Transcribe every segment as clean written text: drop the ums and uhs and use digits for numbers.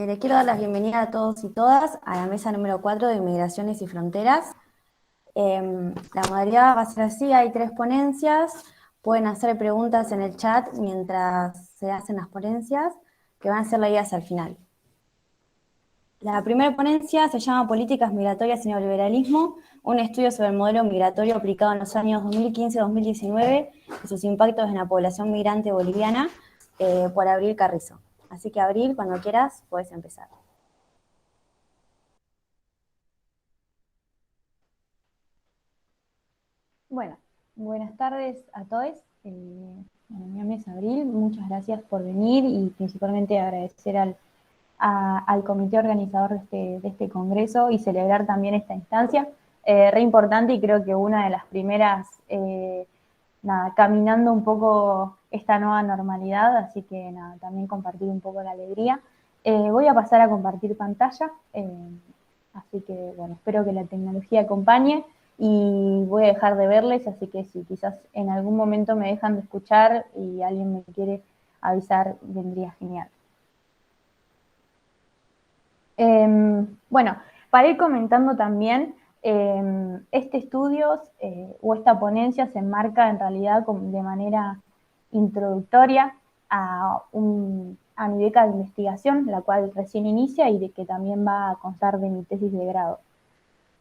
Les quiero dar la bienvenida a todos y todas a la mesa número 4 de Migraciones y Fronteras. La modalidad va a ser así, hay 3 ponencias, pueden hacer preguntas en el chat mientras se hacen las ponencias, que van a ser leídas al final. La primera ponencia se llama Políticas Migratorias y Neoliberalismo, un estudio sobre el modelo migratorio aplicado en los años 2015-2019 y sus impactos en la población migrante boliviana, por Abril Carrizo. Así que Abril, cuando quieras, puedes empezar. Bueno, buenas tardes a todos. Mi nombre es Abril, muchas gracias por venir y principalmente agradecer al comité organizador de este congreso y celebrar también esta instancia. Re importante y creo que una de las primeras, caminando un poco esta nueva normalidad, así que nada, también compartir un poco la alegría. Voy a pasar a compartir pantalla, así que bueno, espero que la tecnología acompañe. Y voy a dejar de verles, así que si quizás en algún momento me dejan de escuchar y alguien me quiere avisar, vendría genial. Bueno, para ir comentando también, este estudio o esta ponencia se enmarca en realidad de manera introductoria a mi beca de investigación, la cual recién inicia y de que también va a constar de mi tesis de grado.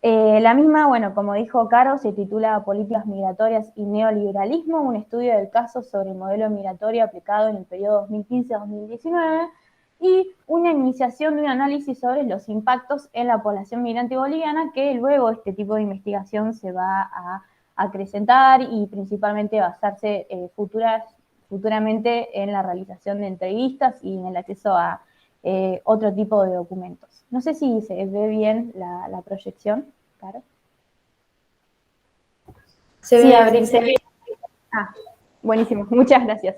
La misma, bueno, como dijo Caro, se titula Políticas Migratorias y Neoliberalismo, un estudio del caso sobre el modelo migratorio aplicado en el periodo 2015-2019 y una iniciación de un análisis sobre los impactos en la población migrante boliviana, que luego este tipo de investigación se va a acrecentar y principalmente basarse futuramente en la realización de entrevistas y en el acceso a otro tipo de documentos. No sé si se ve bien la proyección, claro. Sí, Abril, se ve. Buenísimo, muchas gracias.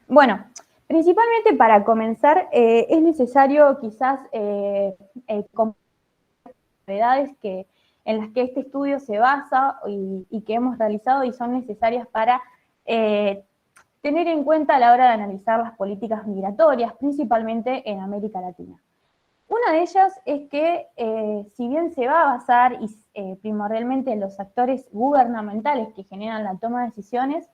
Bueno, principalmente para comenzar, es necesario quizás novedades en las que este estudio se basa y que hemos realizado y son necesarias para tener en cuenta a la hora de analizar las políticas migratorias, principalmente en América Latina. Una de ellas es que, si bien se va a basar primordialmente en los actores gubernamentales que generan la toma de decisiones,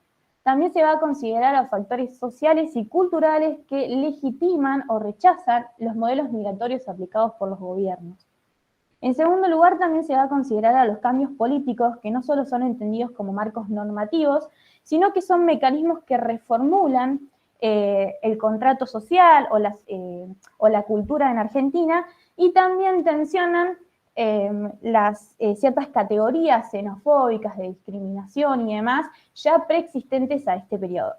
también se va a considerar a factores sociales y culturales que legitiman o rechazan los modelos migratorios aplicados por los gobiernos. En segundo lugar, también se va a considerar a los cambios políticos que no solo son entendidos como marcos normativos, sino que son mecanismos que reformulan el contrato social o la cultura en Argentina y también tensionan ciertas categorías xenofóbicas de discriminación y demás ya preexistentes a este periodo.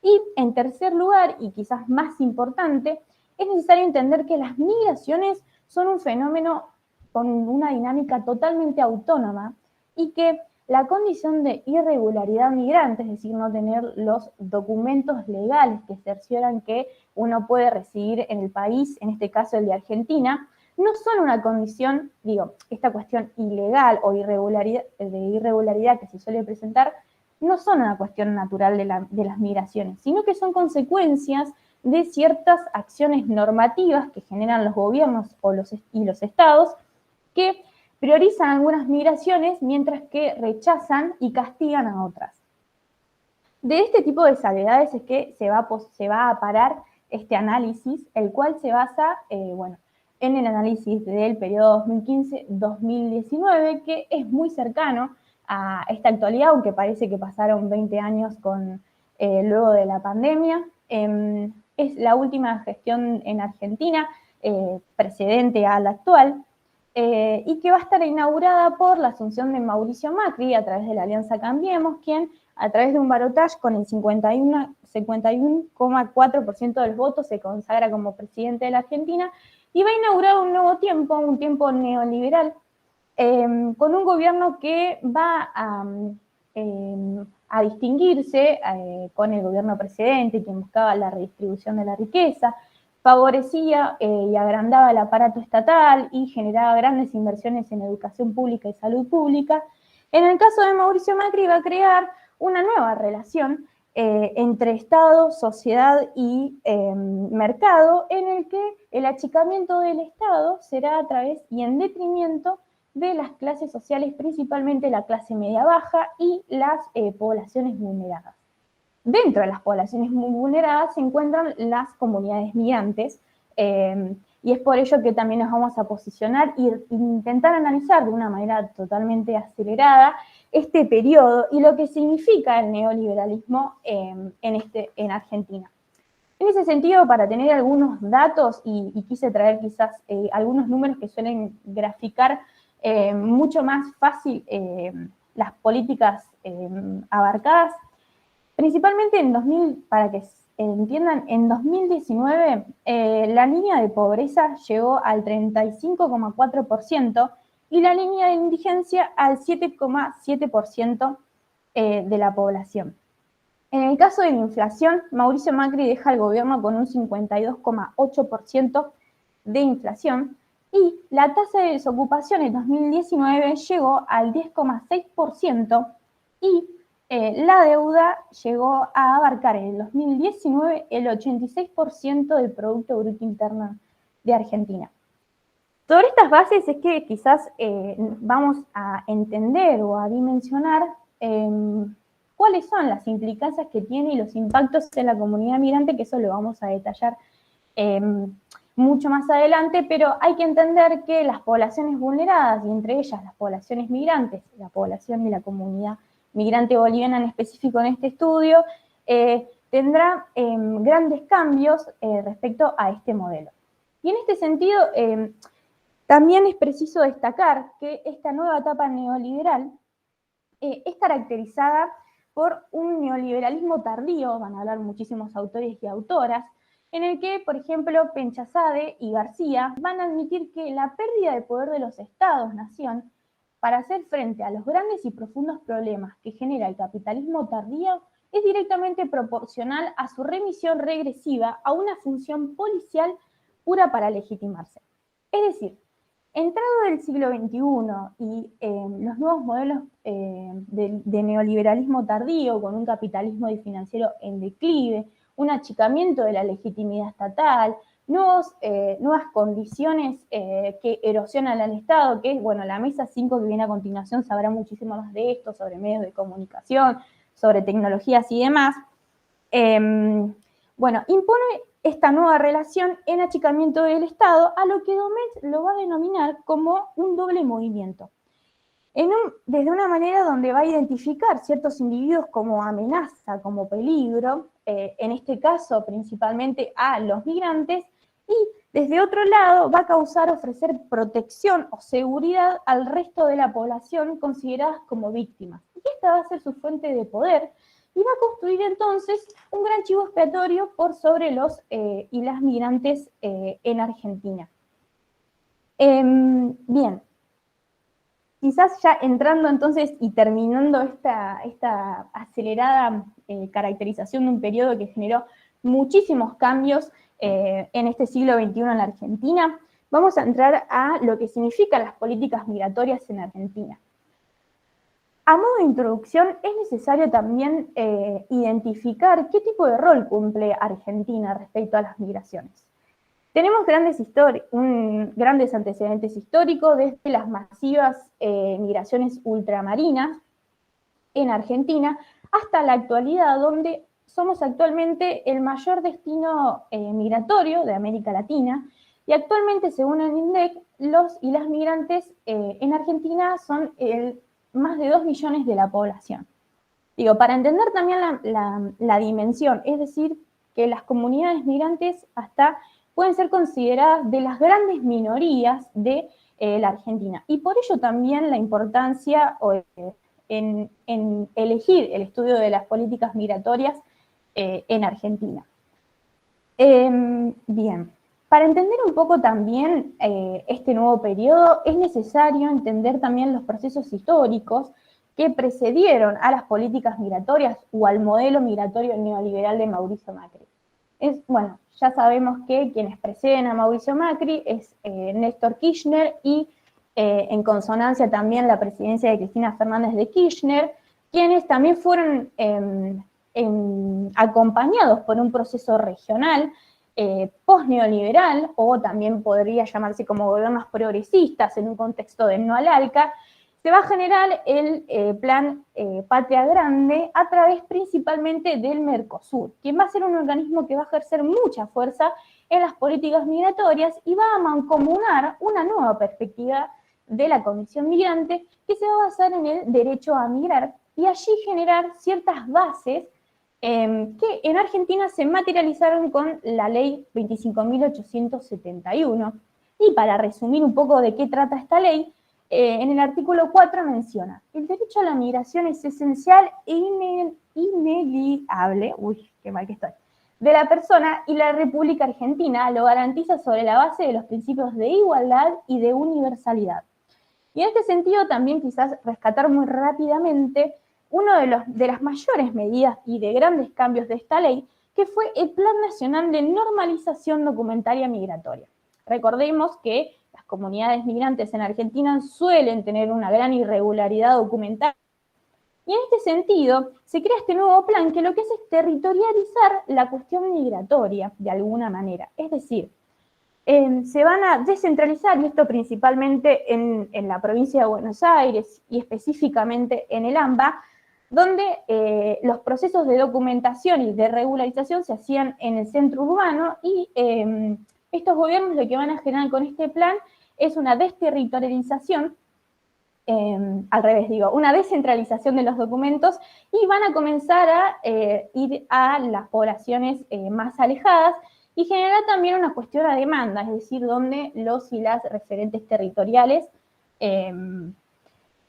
Y en tercer lugar, y quizás más importante, es necesario entender que las migraciones son un fenómeno con una dinámica totalmente autónoma y que la condición de irregularidad migrante, es decir, no tener los documentos legales que cercioran que uno puede residir en el país, en este caso el de Argentina, no son una condición, esta cuestión ilegal o irregularidad que se suele presentar, no son una cuestión natural de las migraciones, sino que son consecuencias de ciertas acciones normativas que generan los gobiernos y los estados, que priorizan algunas migraciones mientras que rechazan y castigan a otras. De este tipo de salvedades es que se va a parar este análisis, el cual se basa en el análisis del periodo 2015-2019, que es muy cercano a esta actualidad, aunque parece que pasaron 20 años luego de la pandemia. Es la última gestión en Argentina, precedente a la actual, y que va a estar inaugurada por la asunción de Mauricio Macri a través de la Alianza Cambiemos, quien a través de un balotaje con el 51,4% de los votos se consagra como presidente de la Argentina y va a inaugurar un nuevo tiempo, un tiempo neoliberal, con un gobierno que va a distinguirse con el gobierno precedente, quien buscaba la redistribución de la riqueza, favorecía y agrandaba el aparato estatal y generaba grandes inversiones en educación pública y salud pública. En el caso de Mauricio Macri va a crear una nueva relación entre Estado, sociedad y mercado, en el que el achicamiento del Estado será a través y en detrimento de las clases sociales, principalmente la clase media-baja y las poblaciones vulneradas. Dentro de las poblaciones muy vulneradas se encuentran las comunidades migrantes, y es por ello que también nos vamos a posicionar e intentar analizar de una manera totalmente acelerada este periodo y lo que significa el neoliberalismo en Argentina. En ese sentido, para tener algunos datos, y quise traer quizás algunos números que suelen graficar mucho más fácil las políticas abarcadas, principalmente en 2000, para que entiendan, en 2019 la línea de pobreza llegó al 35,4% y la línea de indigencia al 7,7% de la población. En el caso de la inflación, Mauricio Macri deja al gobierno con un 52,8% de inflación y la tasa de desocupación en 2019 llegó al 10,6% y la deuda llegó a abarcar en el 2019 el 86% del Producto Bruto Interno de Argentina. Sobre estas bases es que quizás vamos a entender o a dimensionar cuáles son las implicancias que tiene y los impactos en la comunidad migrante, que eso lo vamos a detallar mucho más adelante, pero hay que entender que las poblaciones vulneradas, y entre ellas las poblaciones migrantes, la población y la comunidad migrante boliviana en específico en este estudio, tendrá grandes cambios respecto a este modelo. Y en este sentido, también es preciso destacar que esta nueva etapa neoliberal es caracterizada por un neoliberalismo tardío, van a hablar muchísimos autores y autoras, en el que, por ejemplo, Penchazade y García van a admitir que la pérdida de poder de los estados-nación para hacer frente a los grandes y profundos problemas que genera el capitalismo tardío es directamente proporcional a su remisión regresiva a una función policial pura para legitimarse. Es decir, entrado el siglo XXI y los nuevos modelos de neoliberalismo tardío, con un capitalismo financiero en declive, un achicamiento de la legitimidad estatal, nuevas condiciones que erosionan al Estado, que es, bueno, la mesa 5 que viene a continuación sabrá muchísimo más de esto, sobre medios de comunicación, sobre tecnologías y demás. Bueno, impone esta nueva relación en achicamiento del Estado, a lo que Domecq lo va a denominar como un doble movimiento. Desde una manera donde va a identificar ciertos individuos como amenaza, como peligro, en este caso principalmente a los migrantes, y desde otro lado va a ofrecer protección o seguridad al resto de la población consideradas como víctimas. Y esta va a ser su fuente de poder, y va a construir entonces un gran chivo expiatorio por sobre los y las migrantes en Argentina. Bien, quizás ya entrando entonces y terminando esta acelerada caracterización de un periodo que generó muchísimos cambios en este siglo XXI en la Argentina, vamos a entrar a lo que significan las políticas migratorias en Argentina. A modo de introducción, es necesario también identificar qué tipo de rol cumple Argentina respecto a las migraciones. Tenemos grandes antecedentes históricos, desde las masivas migraciones ultramarinas en Argentina hasta la actualidad, donde somos actualmente el mayor destino migratorio de América Latina, y actualmente, según el INDEC, los y las migrantes en Argentina son más de 2 millones de la población. Digo, para entender también la dimensión, es decir, que las comunidades migrantes hasta pueden ser consideradas de las grandes minorías de la Argentina. Y por ello también la importancia en elegir el estudio de las políticas migratorias en Argentina. Bien, para entender un poco también este nuevo periodo, es necesario entender también los procesos históricos que precedieron a las políticas migratorias o al modelo migratorio neoliberal de Mauricio Macri. Bueno, ya sabemos que quienes preceden a Mauricio Macri es Néstor Kirchner y en consonancia también la presidencia de Cristina Fernández de Kirchner, quienes también fueron acompañados por un proceso regional post-neoliberal, o también podría llamarse como gobiernos progresistas en un contexto de no al ALCA, se va a generar el plan Patria Grande a través principalmente del Mercosur, quien va a ser un organismo que va a ejercer mucha fuerza en las políticas migratorias y va a mancomunar una nueva perspectiva de la condición migrante que se va a basar en el derecho a migrar y allí generar ciertas bases que en Argentina se materializaron con la ley 25.871. Y para resumir un poco de qué trata esta ley, en el artículo 4 menciona: el derecho a la migración es esencial e ineliable, qué mal que estoy, de la persona, y la República Argentina lo garantiza sobre la base de los principios de igualdad y de universalidad. Y en este sentido también quizás rescatar muy rápidamente una de las mayores medidas y de grandes cambios de esta ley, que fue el Plan Nacional de Normalización Documentaria Migratoria. Recordemos que las comunidades migrantes en Argentina suelen tener una gran irregularidad documental. Y en este sentido, se crea este nuevo plan que lo que hace es territorializar la cuestión migratoria de alguna manera. Es decir, se van a descentralizar, y esto principalmente en la provincia de Buenos Aires y específicamente en el AMBA, donde los procesos de documentación y de regularización se hacían en el centro urbano y estos gobiernos lo que van a generar con este plan es una desterritorialización, al revés digo, una descentralización de los documentos, y van a comenzar a ir a las poblaciones más alejadas y generar también una cuestión a demanda, es decir, donde los y las referentes territoriales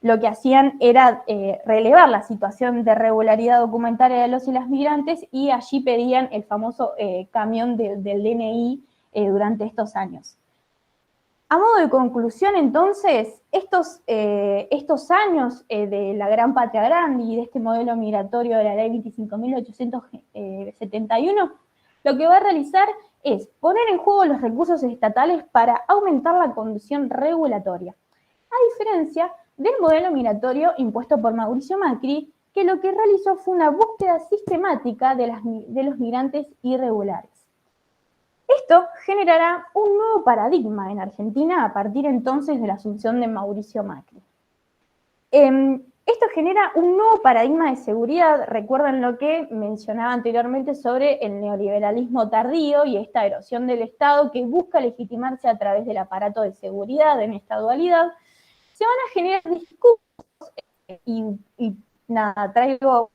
lo que hacían era relevar la situación de regularidad documentaria de los y las migrantes, y allí pedían el famoso camión del DNI durante estos años. A modo de conclusión, entonces, estos años de la Gran Patria Grande y de este modelo migratorio de la Ley 25.871, lo que va a realizar es poner en juego los recursos estatales para aumentar la condición regulatoria, a diferencia del modelo migratorio impuesto por Mauricio Macri, que lo que realizó fue una búsqueda sistemática de los migrantes irregulares. Esto generará un nuevo paradigma en Argentina a partir entonces de la asunción de Mauricio Macri. Esto genera un nuevo paradigma de seguridad. Recuerden lo que mencionaba anteriormente sobre el neoliberalismo tardío y esta erosión del Estado que busca legitimarse a través del aparato de seguridad en esta dualidad. Se van a generar discursos y nada, traigo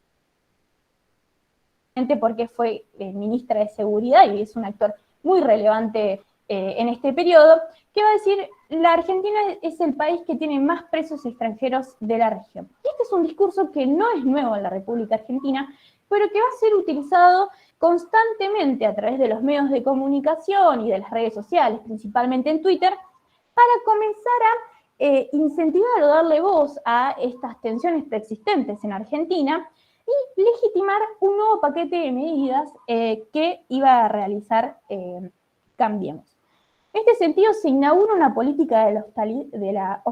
porque fue ministra de Seguridad y es un actor muy relevante en este periodo, que va a decir: la Argentina es el país que tiene más presos extranjeros de la región. Y este es un discurso que no es nuevo en la República Argentina, pero que va a ser utilizado constantemente a través de los medios de comunicación y de las redes sociales, principalmente en Twitter, para comenzar a incentivar o darle voz a estas tensiones preexistentes en Argentina y legitimar un nuevo paquete de medidas que iba a realizar Cambiemos. En este sentido, se inaugura una política de la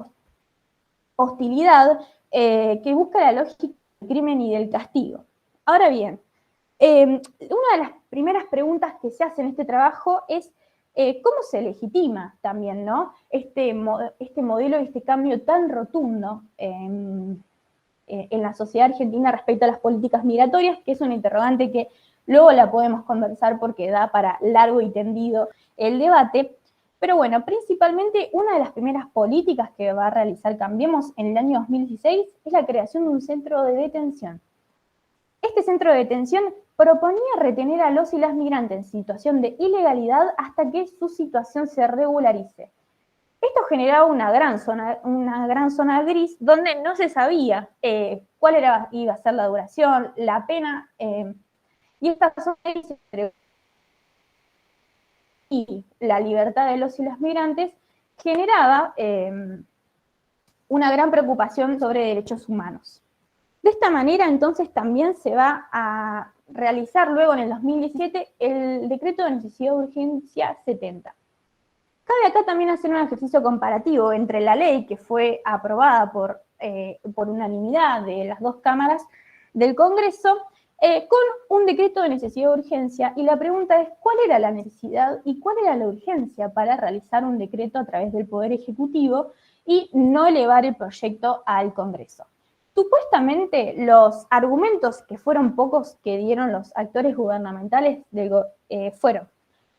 hostilidad que busca la lógica del crimen y del castigo. Ahora bien, una de las primeras preguntas que se hace en este trabajo es cómo se legitima también, ¿no?, este modelo y este cambio tan rotundo en la sociedad argentina respecto a las políticas migratorias, que es una interrogante que luego la podemos conversar porque da para largo y tendido el debate. Pero bueno, principalmente una de las primeras políticas que va a realizar Cambiemos en el año 2016 es la creación de un centro de detención. Este centro de detención proponía retener a los y las migrantes en situación de ilegalidad hasta que su situación se regularice. Esto generaba una gran zona gris donde no se sabía cuál iba a ser la duración, la pena, y esta zona gris y la libertad de los y las migrantes generaba una gran preocupación sobre derechos humanos. De esta manera, entonces, también se va a realizar luego en el 2017 el decreto de necesidad de urgencia 70. Cabe acá también hacer un ejercicio comparativo entre la ley que fue aprobada por unanimidad de las dos cámaras del Congreso con un decreto de necesidad de urgencia, y la pregunta es cuál era la necesidad y cuál era la urgencia para realizar un decreto a través del Poder Ejecutivo y no elevar el proyecto al Congreso. Supuestamente los argumentos, que fueron pocos, que dieron los actores gubernamentales fueron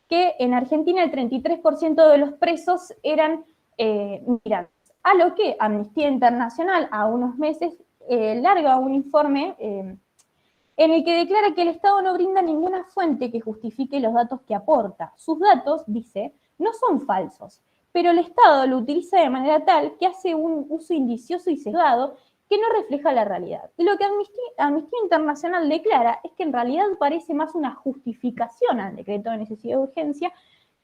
que en Argentina el 33% de los presos eran migrantes, a lo que Amnistía Internacional a unos meses larga un informe en el que declara que el Estado no brinda ninguna fuente que justifique los datos que aporta. Sus datos, dice, no son falsos, pero el Estado lo utiliza de manera tal que hace un uso indicioso y sesgado que no refleja la realidad. Y lo que Amnistía Internacional declara es que en realidad parece más una justificación al decreto de necesidad de urgencia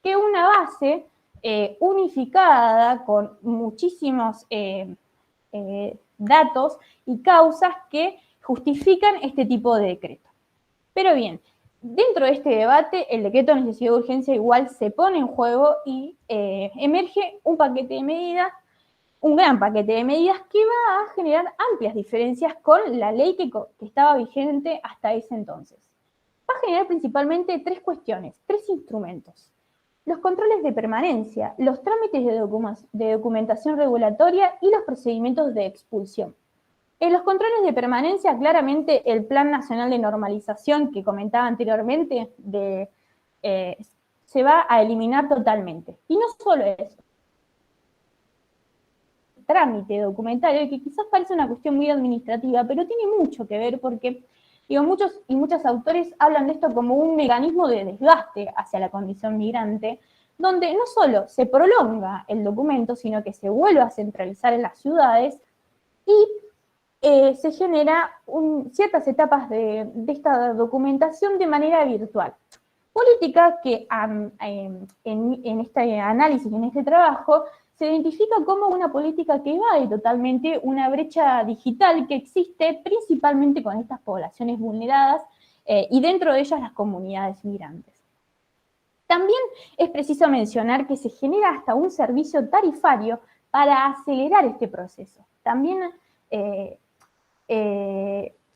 que una base unificada con muchísimos datos y causas que justifican este tipo de decreto. Pero bien, dentro de este debate, el decreto de necesidad de urgencia igual se pone en juego y emerge un paquete de medidas, un gran paquete de medidas que va a generar amplias diferencias con la ley que estaba vigente hasta ese entonces. Va a generar principalmente tres cuestiones, tres instrumentos. Los controles de permanencia, los trámites de documentación regulatoria y los procedimientos de expulsión. En los controles de permanencia, claramente el Plan Nacional de Normalización que comentaba anteriormente se va a eliminar totalmente. Y no solo eso, trámite documentario, que quizás parece una cuestión muy administrativa, pero tiene mucho que ver porque muchos y muchas autores hablan de esto como un mecanismo de desgaste hacia la condición migrante, donde no solo se prolonga el documento, sino que se vuelve a centralizar en las ciudades y se genera ciertas etapas de esta documentación de manera virtual. Política que en este análisis, en este trabajo, se identifica como una política que evade totalmente una brecha digital que existe principalmente con estas poblaciones vulneradas y dentro de ellas las comunidades migrantes. También es preciso mencionar que se genera hasta un servicio tarifario para acelerar este proceso. También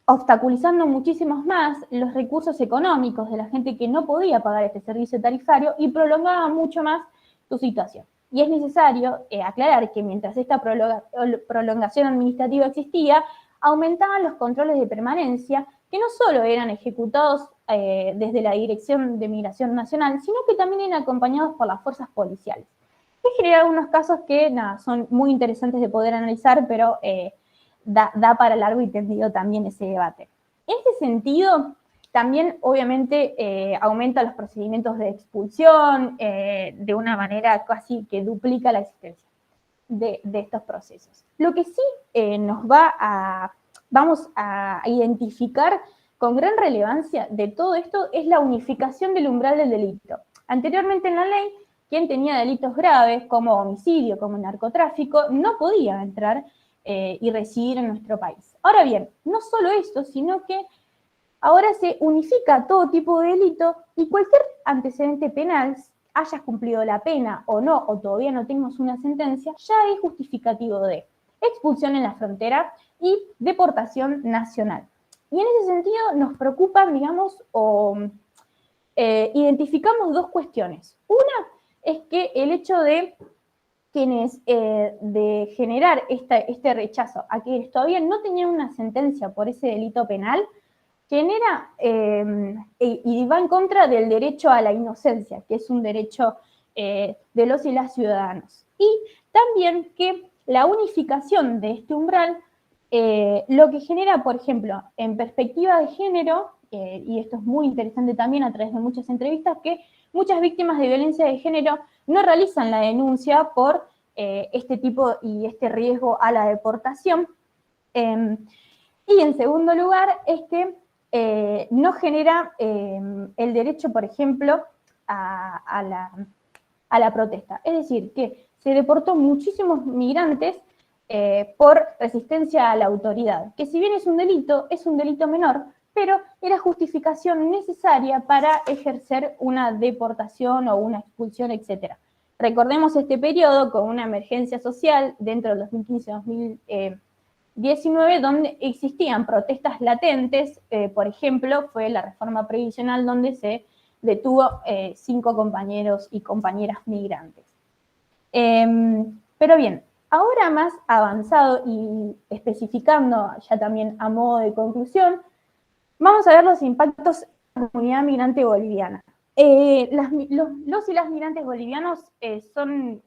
obstaculizando muchísimos más los recursos económicos de la gente que no podía pagar este servicio tarifario y prolongaba mucho más su situación. Y es necesario aclarar que mientras esta prolongación administrativa existía, aumentaban los controles de permanencia que no solo eran ejecutados desde la Dirección de Migración Nacional, sino que también eran acompañados por las fuerzas policiales. Que genera algunos casos que son muy interesantes de poder analizar, pero da para largo y tendido también ese debate. En ese sentido, también obviamente aumenta los procedimientos de expulsión de una manera casi que duplica la existencia de estos procesos. Lo que sí vamos a identificar con gran relevancia de todo esto es la unificación del umbral del delito. Anteriormente en la ley, quien tenía delitos graves como homicidio, como narcotráfico, no podía entrar y residir en nuestro país. Ahora bien, no solo esto, sino que ahora se unifica todo tipo de delito y cualquier antecedente penal, hayas cumplido la pena o no, o todavía no tenemos una sentencia, ya es justificativo de expulsión en la frontera y deportación nacional. Y en ese sentido nos preocupan, digamos, identificamos dos cuestiones. Una es que el hecho de de generar este rechazo a quienes todavía no tenían una sentencia por ese delito penal, genera y va en contra del derecho a la inocencia, que es un derecho de los y las ciudadanos. Y también que la unificación de este umbral lo que genera, por ejemplo, en perspectiva de género, y esto es muy interesante también a través de muchas entrevistas, que muchas víctimas de violencia de género no realizan la denuncia por este tipo y este riesgo a la deportación. Y en segundo lugar es que no genera el derecho, por ejemplo, a la protesta. Es decir, que se deportó muchísimos migrantes por resistencia a la autoridad, que si bien es un delito menor, pero era justificación necesaria para ejercer una deportación o una expulsión, etc. Recordemos este periodo con una emergencia social dentro del XIX, donde existían protestas latentes. Por ejemplo, fue la reforma previsional donde se detuvo 5 compañeros y compañeras migrantes. Pero bien, ahora más avanzado y especificando ya también a modo de conclusión, vamos a ver los impactos en la comunidad migrante boliviana. Los y las migrantes bolivianos son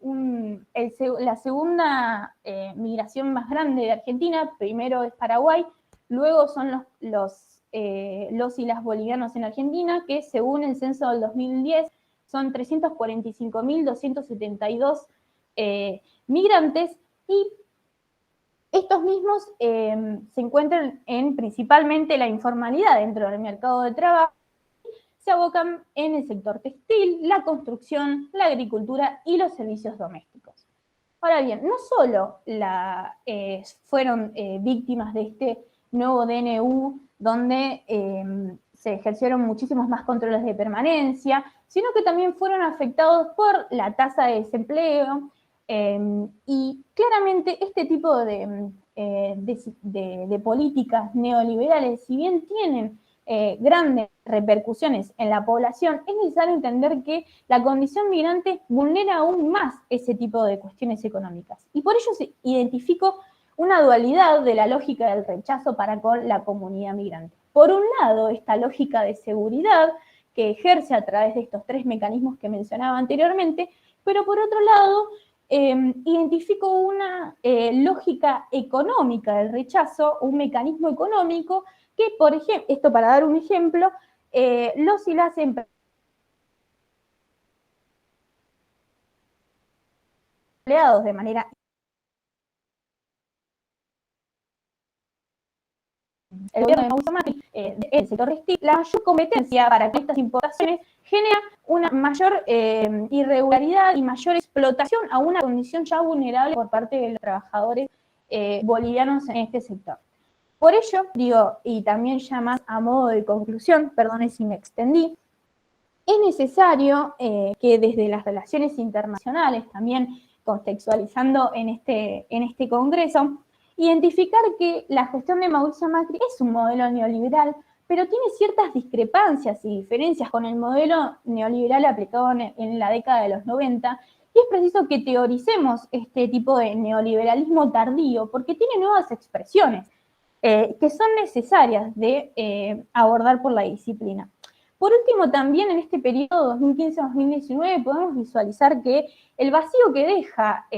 la segunda migración más grande de Argentina. Primero es Paraguay, luego son los y las bolivianos en Argentina, que según el censo del 2010 son 345.272 migrantes, y estos mismos se encuentran principalmente la informalidad dentro del mercado de trabajo, se abocan en el sector textil, la construcción, la agricultura y los servicios domésticos. Ahora bien, no solo fueron víctimas de este nuevo DNU, donde se ejercieron muchísimos más controles de permanencia, sino que también fueron afectados por la tasa de desempleo, y claramente este tipo de políticas neoliberales, si bien tienen grandes repercusiones en la población, es necesario entender que la condición migrante vulnera aún más ese tipo de cuestiones económicas. Y por ello se identificó una dualidad de la lógica del rechazo para con la comunidad migrante. Por un lado, esta lógica de seguridad que ejerce a través de estos 3 mecanismos que mencionaba anteriormente, pero por otro lado, identifico una lógica económica del rechazo, un mecanismo económico que, por ejemplo, esto para dar un ejemplo, los y las empleados de manera el gobierno de Mauricio Macri, el sector textil, la mayor competencia para que estas importaciones genera una mayor irregularidad y mayor explotación a una condición ya vulnerable por parte de los trabajadores bolivianos en este sector. Por ello, digo, y también ya más a modo de conclusión, perdone si me extendí, es necesario que desde las relaciones internacionales, también contextualizando en este congreso, identificar que la gestión de Mauricio Macri es un modelo neoliberal, pero tiene ciertas discrepancias y diferencias con el modelo neoliberal aplicado en la década de los 90, y es preciso que teoricemos este tipo de neoliberalismo tardío, porque tiene nuevas expresiones que son necesarias de abordar por la disciplina. Por último, también en este periodo 2015-2019 podemos visualizar que el vacío que deja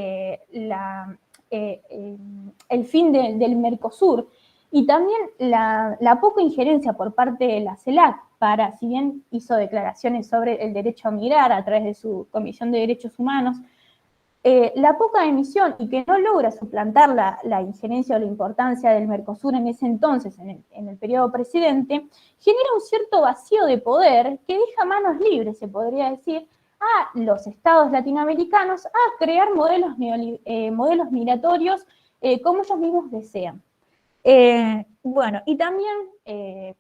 el fin del Mercosur y también la poca injerencia por parte de la CELAC para, si bien hizo declaraciones sobre el derecho a migrar a través de su Comisión de Derechos Humanos, la poca emisión y que no logra suplantar la injerencia o la importancia del Mercosur en ese entonces, en el periodo precedente, genera un cierto vacío de poder que deja manos libres, se podría decir, a los estados latinoamericanos a crear modelos migratorios como ellos mismos desean. Bueno, y también,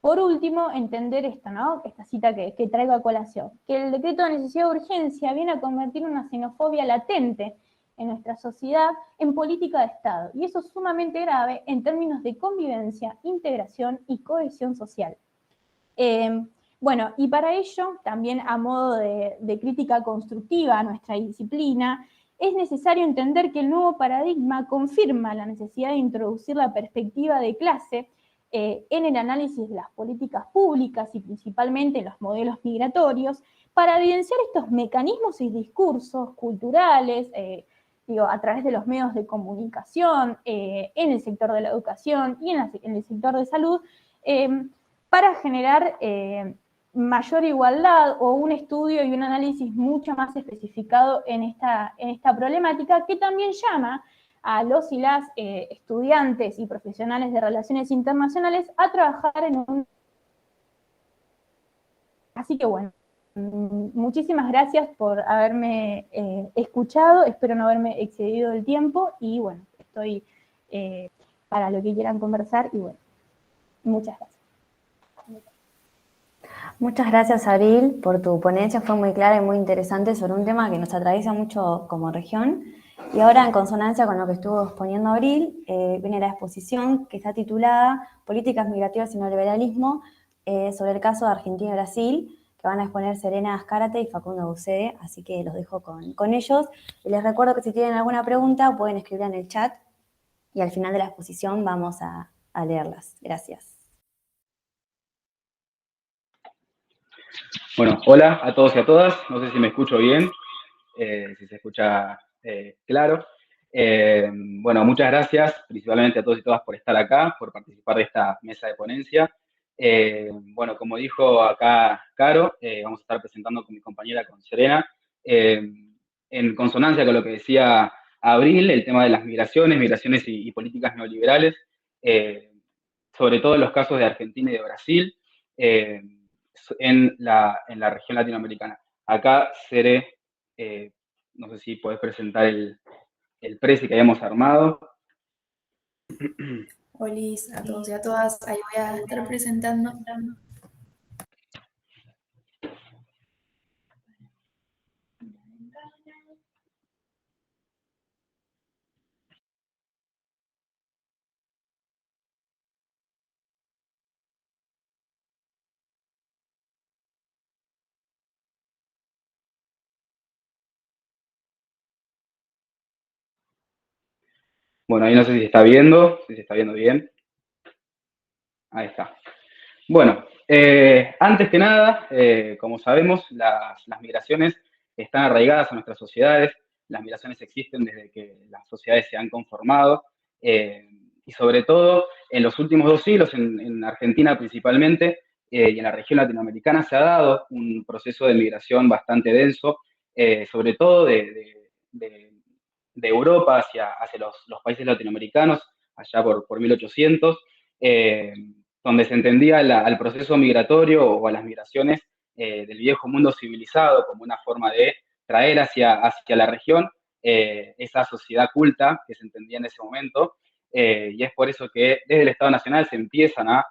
por último, entender esta cita que traigo a colación, que el decreto de necesidad de urgencia viene a convertir una xenofobia latente en nuestra sociedad en política de Estado, y eso es sumamente grave en términos de convivencia, integración y cohesión social. Bueno, y para ello, también a modo de crítica constructiva a nuestra disciplina, es necesario entender que el nuevo paradigma confirma la necesidad de introducir la perspectiva de clase en el análisis de las políticas públicas y principalmente en los modelos migratorios, para evidenciar estos mecanismos y discursos culturales, a través de los medios de comunicación, en el sector de la educación y en el sector de salud, para generar mayor igualdad o un estudio y un análisis mucho más especificado en esta problemática, que también llama a los y las estudiantes y profesionales de relaciones internacionales a trabajar en un... Así que bueno, muchísimas gracias por haberme escuchado, espero no haberme excedido el tiempo y bueno, estoy para lo que quieran conversar y bueno, muchas gracias. Muchas gracias, Abril, por tu ponencia. Fue muy clara y muy interesante sobre un tema que nos atraviesa mucho como región. Y ahora, en consonancia con lo que estuvo exponiendo Abril, viene la exposición que está titulada Políticas migratorias y neoliberalismo, sobre el caso de Argentina y Brasil, que van a exponer Serena Azcárate y Facundo Bucede, así que los dejo con ellos. Y les recuerdo que si tienen alguna pregunta pueden escribirla en el chat y al final de la exposición vamos a leerlas. Gracias. Bueno, hola a todos y a todas. No sé si me escucho bien, si se escucha claro. Bueno, muchas gracias principalmente a todos y todas por estar acá, por participar de esta mesa de ponencia. Bueno, como dijo acá Caro, vamos a estar presentando con mi compañera, con Serena, en consonancia con lo que decía Abril, el tema de las migraciones y políticas neoliberales, sobre todo en los casos de Argentina y de Brasil, en la región latinoamericana. Acá seré, no sé si podés presentar el presi que habíamos armado. Hola a todos y a todas, ahí voy a estar presentando. Bueno, ahí no sé si se está viendo, si se está viendo bien. Ahí está. Bueno, antes que nada, como sabemos, las migraciones están arraigadas a nuestras sociedades. Las migraciones existen desde que las sociedades se han conformado. Y sobre todo, en los últimos 2 siglos, en Argentina principalmente, y en la región latinoamericana, se ha dado un proceso de migración bastante denso, sobre todo de Europa hacia los países latinoamericanos, allá por 1800, donde se entendía al proceso migratorio o a las migraciones del viejo mundo civilizado como una forma de traer hacia la región esa sociedad culta que se entendía en ese momento, y es por eso que desde el Estado Nacional se empiezan a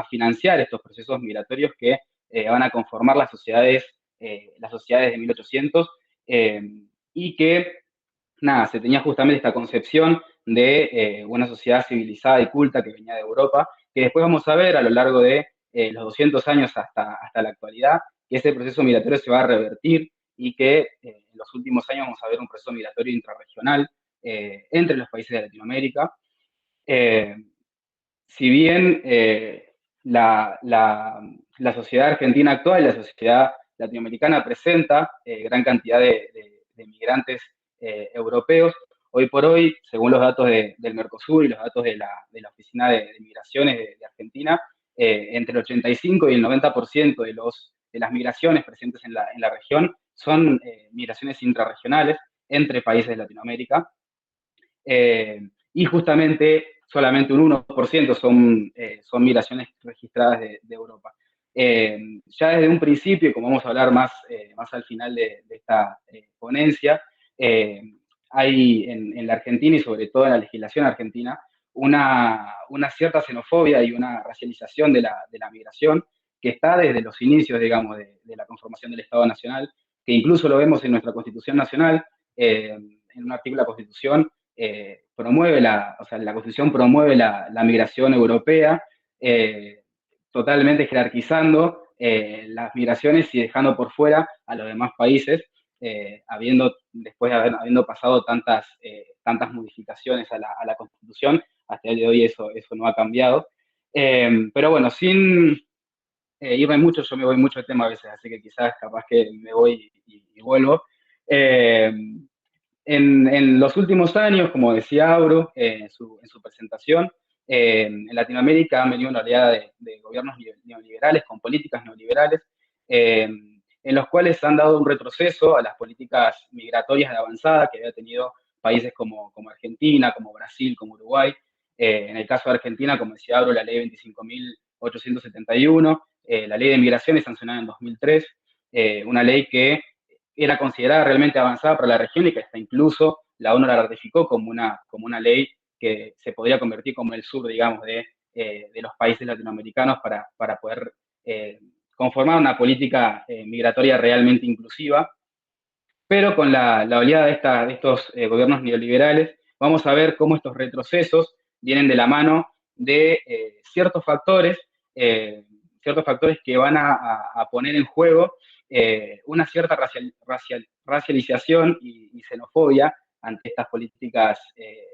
financiar estos procesos migratorios que van a conformar las sociedades de 1800, y que nada, se tenía justamente esta concepción de una sociedad civilizada y culta que venía de Europa, que después vamos a ver a lo largo de los 200 años hasta la actualidad, que ese proceso migratorio se va a revertir y que en los últimos años vamos a ver un proceso migratorio intrarregional entre los países de Latinoamérica. Si bien la sociedad argentina actual y la sociedad latinoamericana presenta gran cantidad de migrantes europeos, hoy por hoy, según los datos del Mercosur y los datos de la Oficina de Migraciones de Argentina, entre el 85 y el 90% de las migraciones presentes en la región son migraciones intrarregionales entre países de Latinoamérica. Y justamente solamente un 1% son migraciones registradas de Europa. Ya desde un principio, y como vamos a hablar más al final de esta ponencia, hay en la Argentina y sobre todo en la legislación argentina una cierta xenofobia y una racialización de la migración que está desde los inicios, digamos, de la conformación del Estado Nacional, que incluso lo vemos en nuestra Constitución Nacional, en un artículo de la Constitución promueve la Constitución promueve la migración europea, totalmente jerarquizando las migraciones y dejando por fuera a los demás países, después de habiendo pasado tantas modificaciones a la Constitución, hasta el día de hoy eso no ha cambiado. Pero bueno, sin irme mucho, yo me voy mucho el tema a veces, así que quizás capaz que me voy y vuelvo. En los últimos años, como decía Auro en su presentación, en Latinoamérica han venido una oleada de gobiernos neoliberales, con políticas neoliberales, en los cuales han dado un retroceso a las políticas migratorias de avanzada que había tenido países como Argentina, como Brasil, como Uruguay. En el caso de Argentina, como decía Auro, la ley 25.871, la ley de migraciones sancionada en 2003, una ley que era considerada realmente avanzada para la región y que hasta incluso la ONU la ratificó como una ley que se podría convertir como el sur, digamos, de los países latinoamericanos para poder conformar una política migratoria realmente inclusiva. pero con la oleada de estos gobiernos neoliberales, vamos a ver cómo estos retrocesos vienen de la mano de ciertos factores que van a poner en juego una cierta racialización y xenofobia ante estas políticas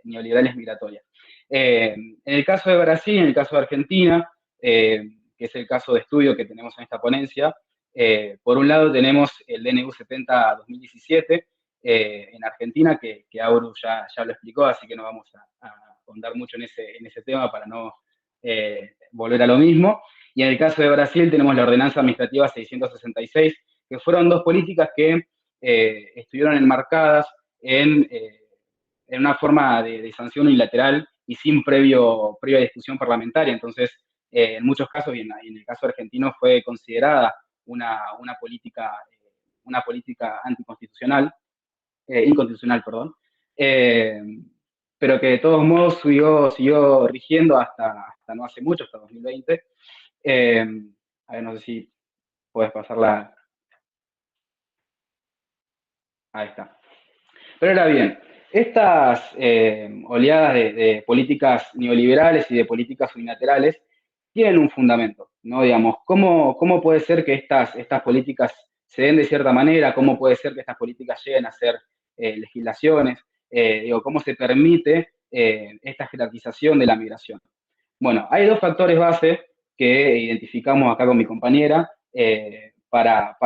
neoliberales migratorias. En el caso de Brasil, en el caso de Argentina, que es el caso de estudio que tenemos en esta ponencia, por un lado tenemos el DNU 70-2017 en Argentina, que Auru ya lo explicó, así que no vamos a ahondar mucho en ese tema para no volver a lo mismo. Y en el caso de Brasil tenemos la Ordenanza Administrativa 666, que fueron dos políticas que estuvieron enmarcadas en una forma de sanción unilateral y sin previa discusión parlamentaria. Entonces, en muchos casos, y en el caso argentino, fue considerada una política anticonstitucional, inconstitucional, perdón, pero que de todos modos siguió rigiendo hasta no hace mucho, hasta 2020. A ver, no sé si puedes pasarla. Ahí está. Pero ahora bien, estas oleadas de políticas neoliberales y de políticas unilaterales tienen un fundamento, ¿no? Digamos, ¿cómo puede ser que estas políticas se den de cierta manera? ¿Cómo puede ser que estas políticas lleguen a ser legislaciones? ¿Cómo se permite esta jerarquización de la migración? Bueno, hay dos factores base que identificamos acá con mi compañera para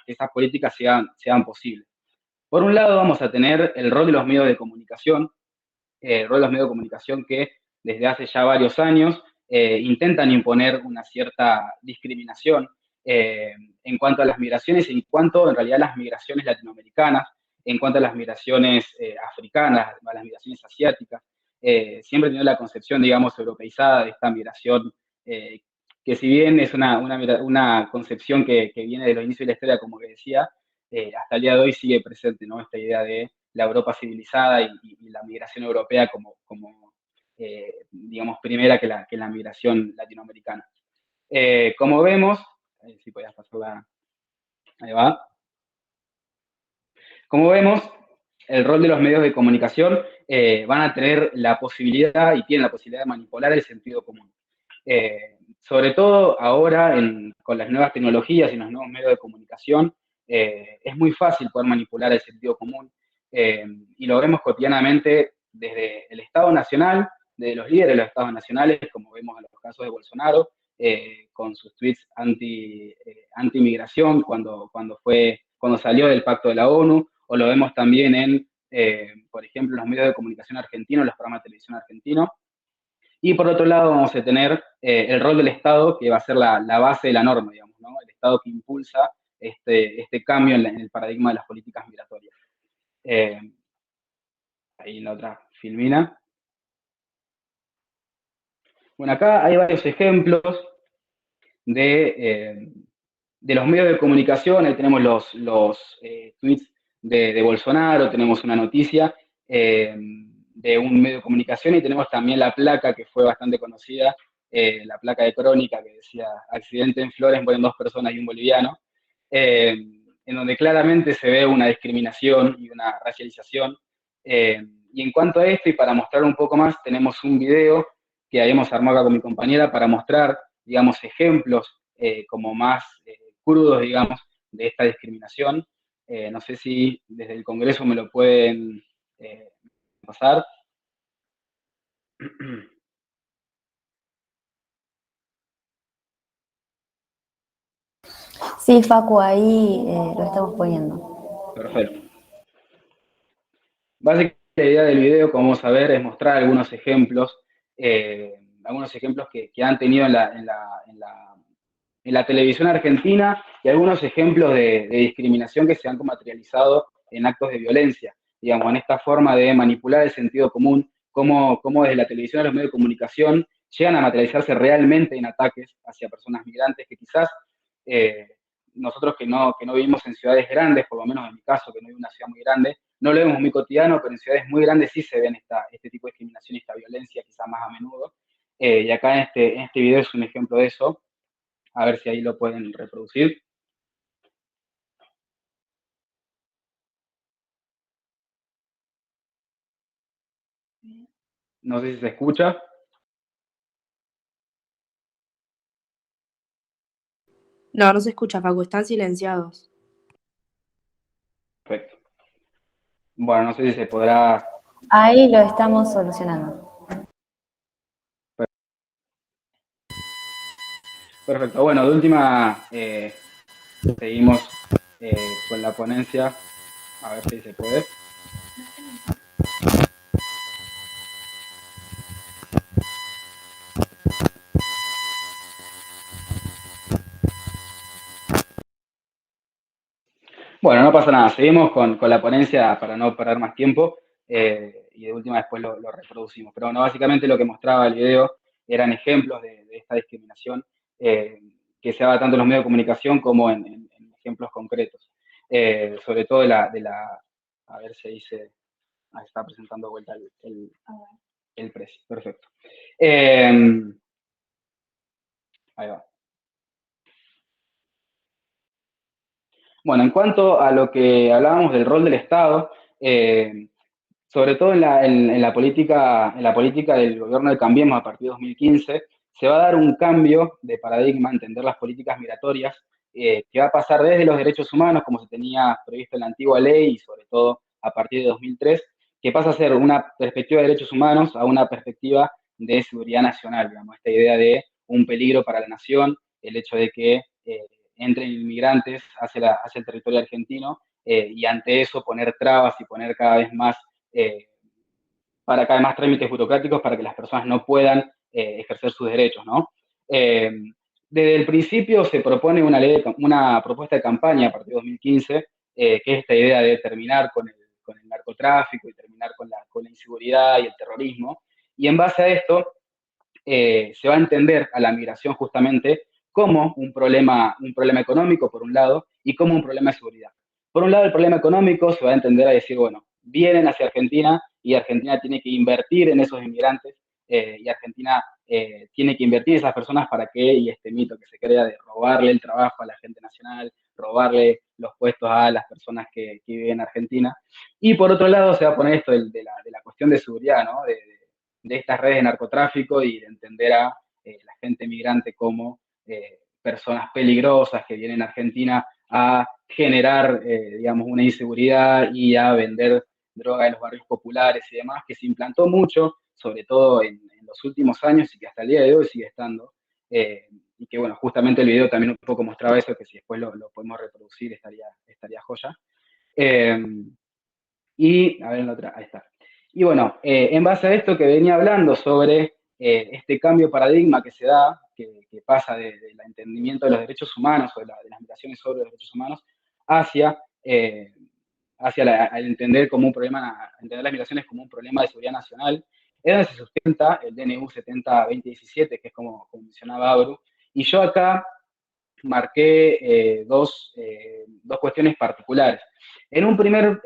que estas políticas sean posibles. Por un lado, vamos a tener el rol de los medios de comunicación, que desde hace ya varios años intentan imponer una cierta discriminación en cuanto a las migraciones, en cuanto en realidad a las migraciones latinoamericanas, en cuanto a las migraciones africanas, a las migraciones asiáticas. Siempre he tenido la concepción, digamos, europeizada de esta migración, que si bien es una concepción que viene de los inicios de la historia, como que decía, hasta el día de hoy sigue presente, ¿no? Esta idea de la Europa civilizada y la migración europea como digamos, primera que la migración latinoamericana. Como vemos, si podías pasarla, ahí va. Como vemos, el rol de los medios de comunicación van a tener la posibilidad y tienen la posibilidad de manipular el sentido común. Sobre todo ahora con las nuevas tecnologías y los nuevos medios de comunicación, es muy fácil poder manipular el sentido común y lo vemos cotidianamente desde el Estado Nacional, de los líderes de los Estados Nacionales, como vemos en los casos de Bolsonaro, con sus tweets anti-migración cuando salió del Pacto de la ONU, o lo vemos también por ejemplo, los medios de comunicación argentinos, los programas de televisión argentinos. Y por otro lado vamos a tener el rol del Estado, que va a ser la base de la norma, digamos, ¿no? El Estado que impulsa este cambio en el paradigma de las políticas migratorias. Ahí en la otra filmina. Bueno, acá hay varios ejemplos de los medios de comunicación. Ahí tenemos los tweets de Bolsonaro, tenemos una noticia de un medio de comunicación y tenemos también la placa que fue bastante conocida, la placa de Crónica que decía accidente en Flores, mueren 2 personas y un boliviano, en donde claramente se ve una discriminación y una racialización. Y en cuanto a esto, y para mostrar un poco más, tenemos un video que habíamos armado acá con mi compañera para mostrar, digamos, ejemplos como más crudos, digamos, de esta discriminación. No sé si desde el Congreso me lo pueden pasar. Sí, Facu, ahí lo estamos poniendo. Perfecto. Básicamente la idea del video, como vamos a ver, es mostrar algunos ejemplos que han tenido en la televisión argentina y algunos ejemplos de discriminación que se han materializado en actos de violencia, digamos, en esta forma de manipular el sentido común, cómo desde la televisión a los medios de comunicación llegan a materializarse realmente en ataques hacia personas migrantes que quizás nosotros que no vivimos en ciudades grandes, por lo menos en mi caso, que no vivo en una ciudad muy grande, no lo vemos muy cotidiano, pero en ciudades muy grandes sí se ven este tipo de discriminación y esta violencia quizás más a menudo. Y acá en este video es un ejemplo de eso. A ver si ahí lo pueden reproducir. No sé si se escucha. No, no se escucha, Facu, están silenciados. Perfecto. Bueno, no sé si se podrá... Ahí lo estamos solucionando. Perfecto. Bueno, de última, seguimos con la ponencia. A ver si se puede. Bueno, no pasa nada. Seguimos con la ponencia para no perder más tiempo. Y de última después lo reproducimos. Pero bueno, básicamente lo que mostraba el video eran ejemplos de esta discriminación que se daba tanto en los medios de comunicación como en ejemplos concretos. Sobre todo a ver si dice, está presentando de vuelta el precio. Perfecto. Ahí va. Bueno, en cuanto a lo que hablábamos del rol del Estado, sobre todo en la política del gobierno de Cambiemos a partir de 2015, se va a dar un cambio de paradigma, entender las políticas migratorias, que va a pasar desde los derechos humanos, como se tenía previsto en la antigua ley, y sobre todo a partir de 2003, que pasa a ser una perspectiva de derechos humanos a una perspectiva de seguridad nacional, digamos, esta idea de un peligro para la nación, el hecho de que entren inmigrantes hacia el territorio argentino, y ante eso poner trabas y poner cada vez más trámites burocráticos para que las personas no puedan ejercer sus derechos, ¿no? Desde el principio se propone una propuesta de campaña a partir de 2015, que es esta idea de terminar con el narcotráfico y terminar con la inseguridad y el terrorismo. Y en base a esto, se va a entender a la migración justamente como un problema económico, por un lado, y como un problema de seguridad. Por un lado, el problema económico se va a entender a decir, bueno, vienen hacia Argentina y Argentina tiene que invertir en esos inmigrantes, y Argentina tiene que invertir en esas personas para que, y este mito que se crea de robarle el trabajo a la gente nacional, robarle los puestos a las personas que viven en Argentina. Y por otro lado se va a poner esto de la cuestión de seguridad, ¿no? De estas redes de narcotráfico y de entender a la gente migrante como personas peligrosas que vienen a Argentina a generar, digamos, una inseguridad y a vender droga en los barrios populares y demás, que se implantó mucho, sobre todo en los últimos años y que hasta el día de hoy sigue estando. Y que, bueno, justamente el video también un poco mostraba eso, que si después lo podemos reproducir estaría joya. Y, a ver, en la otra, ahí está. Y bueno, en base a esto que venía hablando sobre este cambio de paradigma que se da, que pasa del entendimiento de los derechos humanos o de las migraciones sobre los derechos humanos hacia, al entender como un problema, entender las migraciones como un problema de seguridad nacional, es donde se sustenta el DNU 70-2017, que es como mencionaba Abru, y yo acá marqué dos cuestiones particulares. En un primer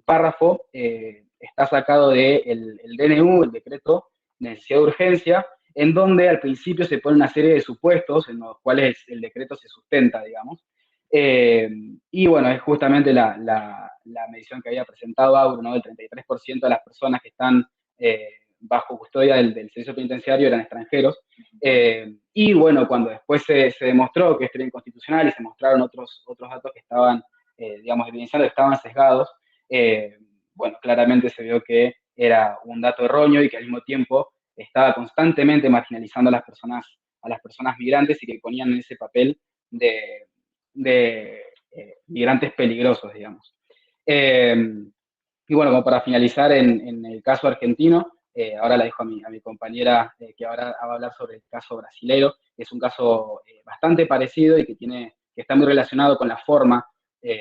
párrafo está sacado del DNU, el decreto de necesidad de urgencia, en donde al principio se pone una serie de supuestos en los cuales el decreto se sustenta, digamos. Y bueno, es justamente la medición que había presentado Auro, ¿no? Del 33% de las personas que están bajo custodia del servicio penitenciario eran extranjeros. Y bueno, cuando después se demostró que esto era inconstitucional y se mostraron otros datos que estaban, digamos, evidenciando que estaban sesgados, bueno, claramente se vio que era un dato erróneo y que al mismo tiempo estaba constantemente marginalizando a las personas migrantes y que ponían en ese papel de migrantes peligrosos, digamos. Y bueno, como para finalizar en el caso argentino, ahora la dejo a mi compañera que ahora va a hablar sobre el caso brasilero, que es un caso bastante parecido y que está muy relacionado con la forma,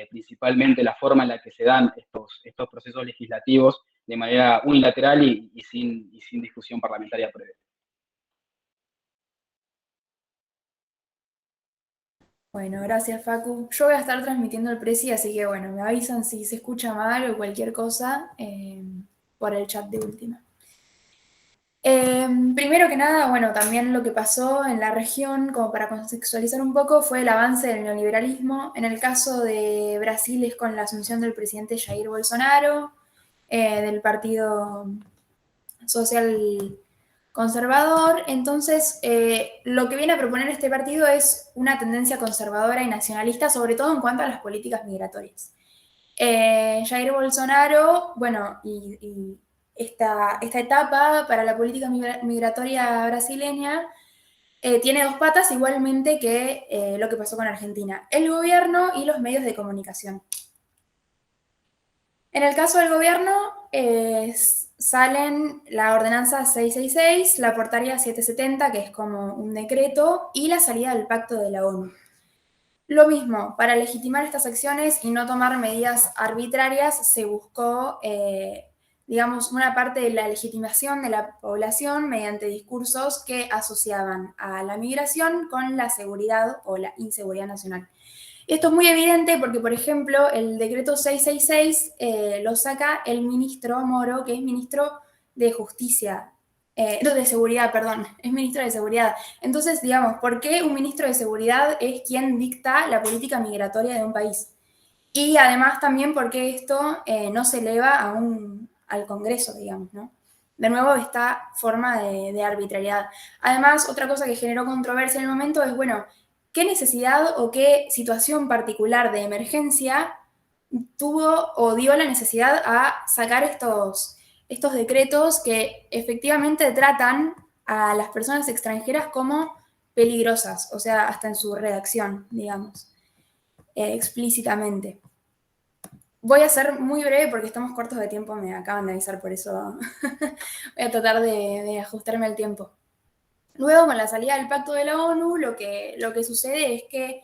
principalmente la forma en la que se dan estos procesos legislativos de manera unilateral y sin discusión parlamentaria previa. Bueno, gracias Facu. Yo voy a estar transmitiendo el precio, así que bueno, me avisan si se escucha mal o cualquier cosa por el chat de última. Primero que nada, bueno, también lo que pasó en la región, como para contextualizar un poco, fue el avance del neoliberalismo. En el caso de Brasil es con la asunción del presidente Jair Bolsonaro, del partido social conservador. Entonces, lo que viene a proponer este partido es una tendencia conservadora y nacionalista, sobre todo en cuanto a las políticas migratorias. Jair Bolsonaro, bueno, y esta etapa para la política migratoria brasileña tiene dos patas, igualmente que lo que pasó con Argentina: el gobierno y los medios de comunicación. En el caso del gobierno, salen la ordenanza 666, la portaria 770, que es como un decreto, y la salida del pacto de la ONU. Lo mismo, para legitimar estas acciones y no tomar medidas arbitrarias, se buscó, digamos, una parte de la legitimación de la población mediante discursos que asociaban a la migración con la seguridad o la inseguridad nacional. Esto es muy evidente porque, por ejemplo, el decreto 666 lo saca el ministro Moro, que es ministro de Justicia, no, de Seguridad, perdón, es ministro de Seguridad. Entonces, digamos, ¿por qué un ministro de Seguridad es quien dicta la política migratoria de un país? Y además también porque esto no se eleva al Congreso, digamos, ¿no? De nuevo, esta forma de arbitrariedad. Además, otra cosa que generó controversia en el momento es, bueno, ¿qué necesidad o qué situación particular de emergencia tuvo o dio la necesidad a sacar estos decretos que efectivamente tratan a las personas extranjeras como peligrosas, o sea, hasta en su redacción, digamos, explícitamente? Voy a ser muy breve porque estamos cortos de tiempo, me acaban de avisar, por eso voy a tratar de ajustarme al tiempo. Luego, con la salida del pacto de la ONU, lo que sucede es que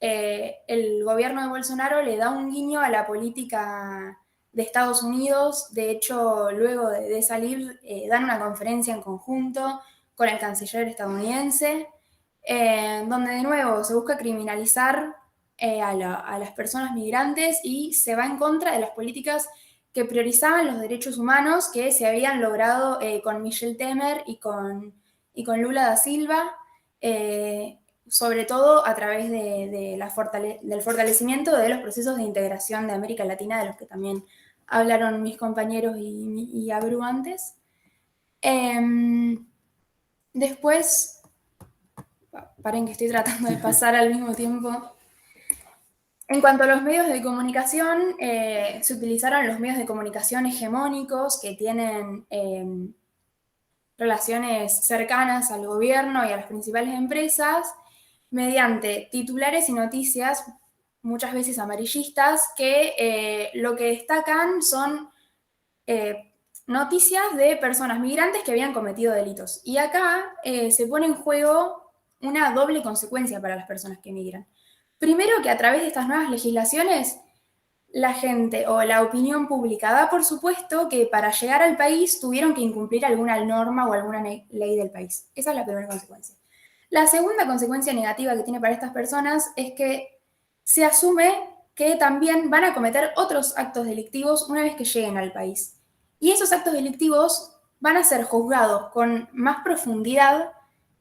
el gobierno de Bolsonaro le da un guiño a la política de Estados Unidos. De hecho, luego de salir, dan una conferencia en conjunto con el canciller estadounidense, donde de nuevo se busca criminalizar a las personas migrantes y se va en contra de las políticas que priorizaban los derechos humanos que se habían logrado con Michel Temer y con Lula da Silva, sobre todo a través del fortalecimiento de los procesos de integración de América Latina, de los que también hablaron mis compañeros y Abru antes. Después, paren que estoy tratando de pasar al mismo tiempo. En cuanto a los medios de comunicación, se utilizaron los medios de comunicación hegemónicos que tienen relaciones cercanas al gobierno y a las principales empresas, mediante titulares y noticias muchas veces amarillistas que lo que destacan son noticias de personas migrantes que habían cometido delitos. Y acá se pone en juego una doble consecuencia para las personas que migran. Primero, que a través de estas nuevas legislaciones, la gente o la opinión pública da por supuesto que para llegar al país tuvieron que incumplir alguna norma o alguna ley del país. Esa es la primera consecuencia. La segunda consecuencia negativa que tiene para estas personas es que se asume que también van a cometer otros actos delictivos una vez que lleguen al país. Y esos actos delictivos van a ser juzgados con más profundidad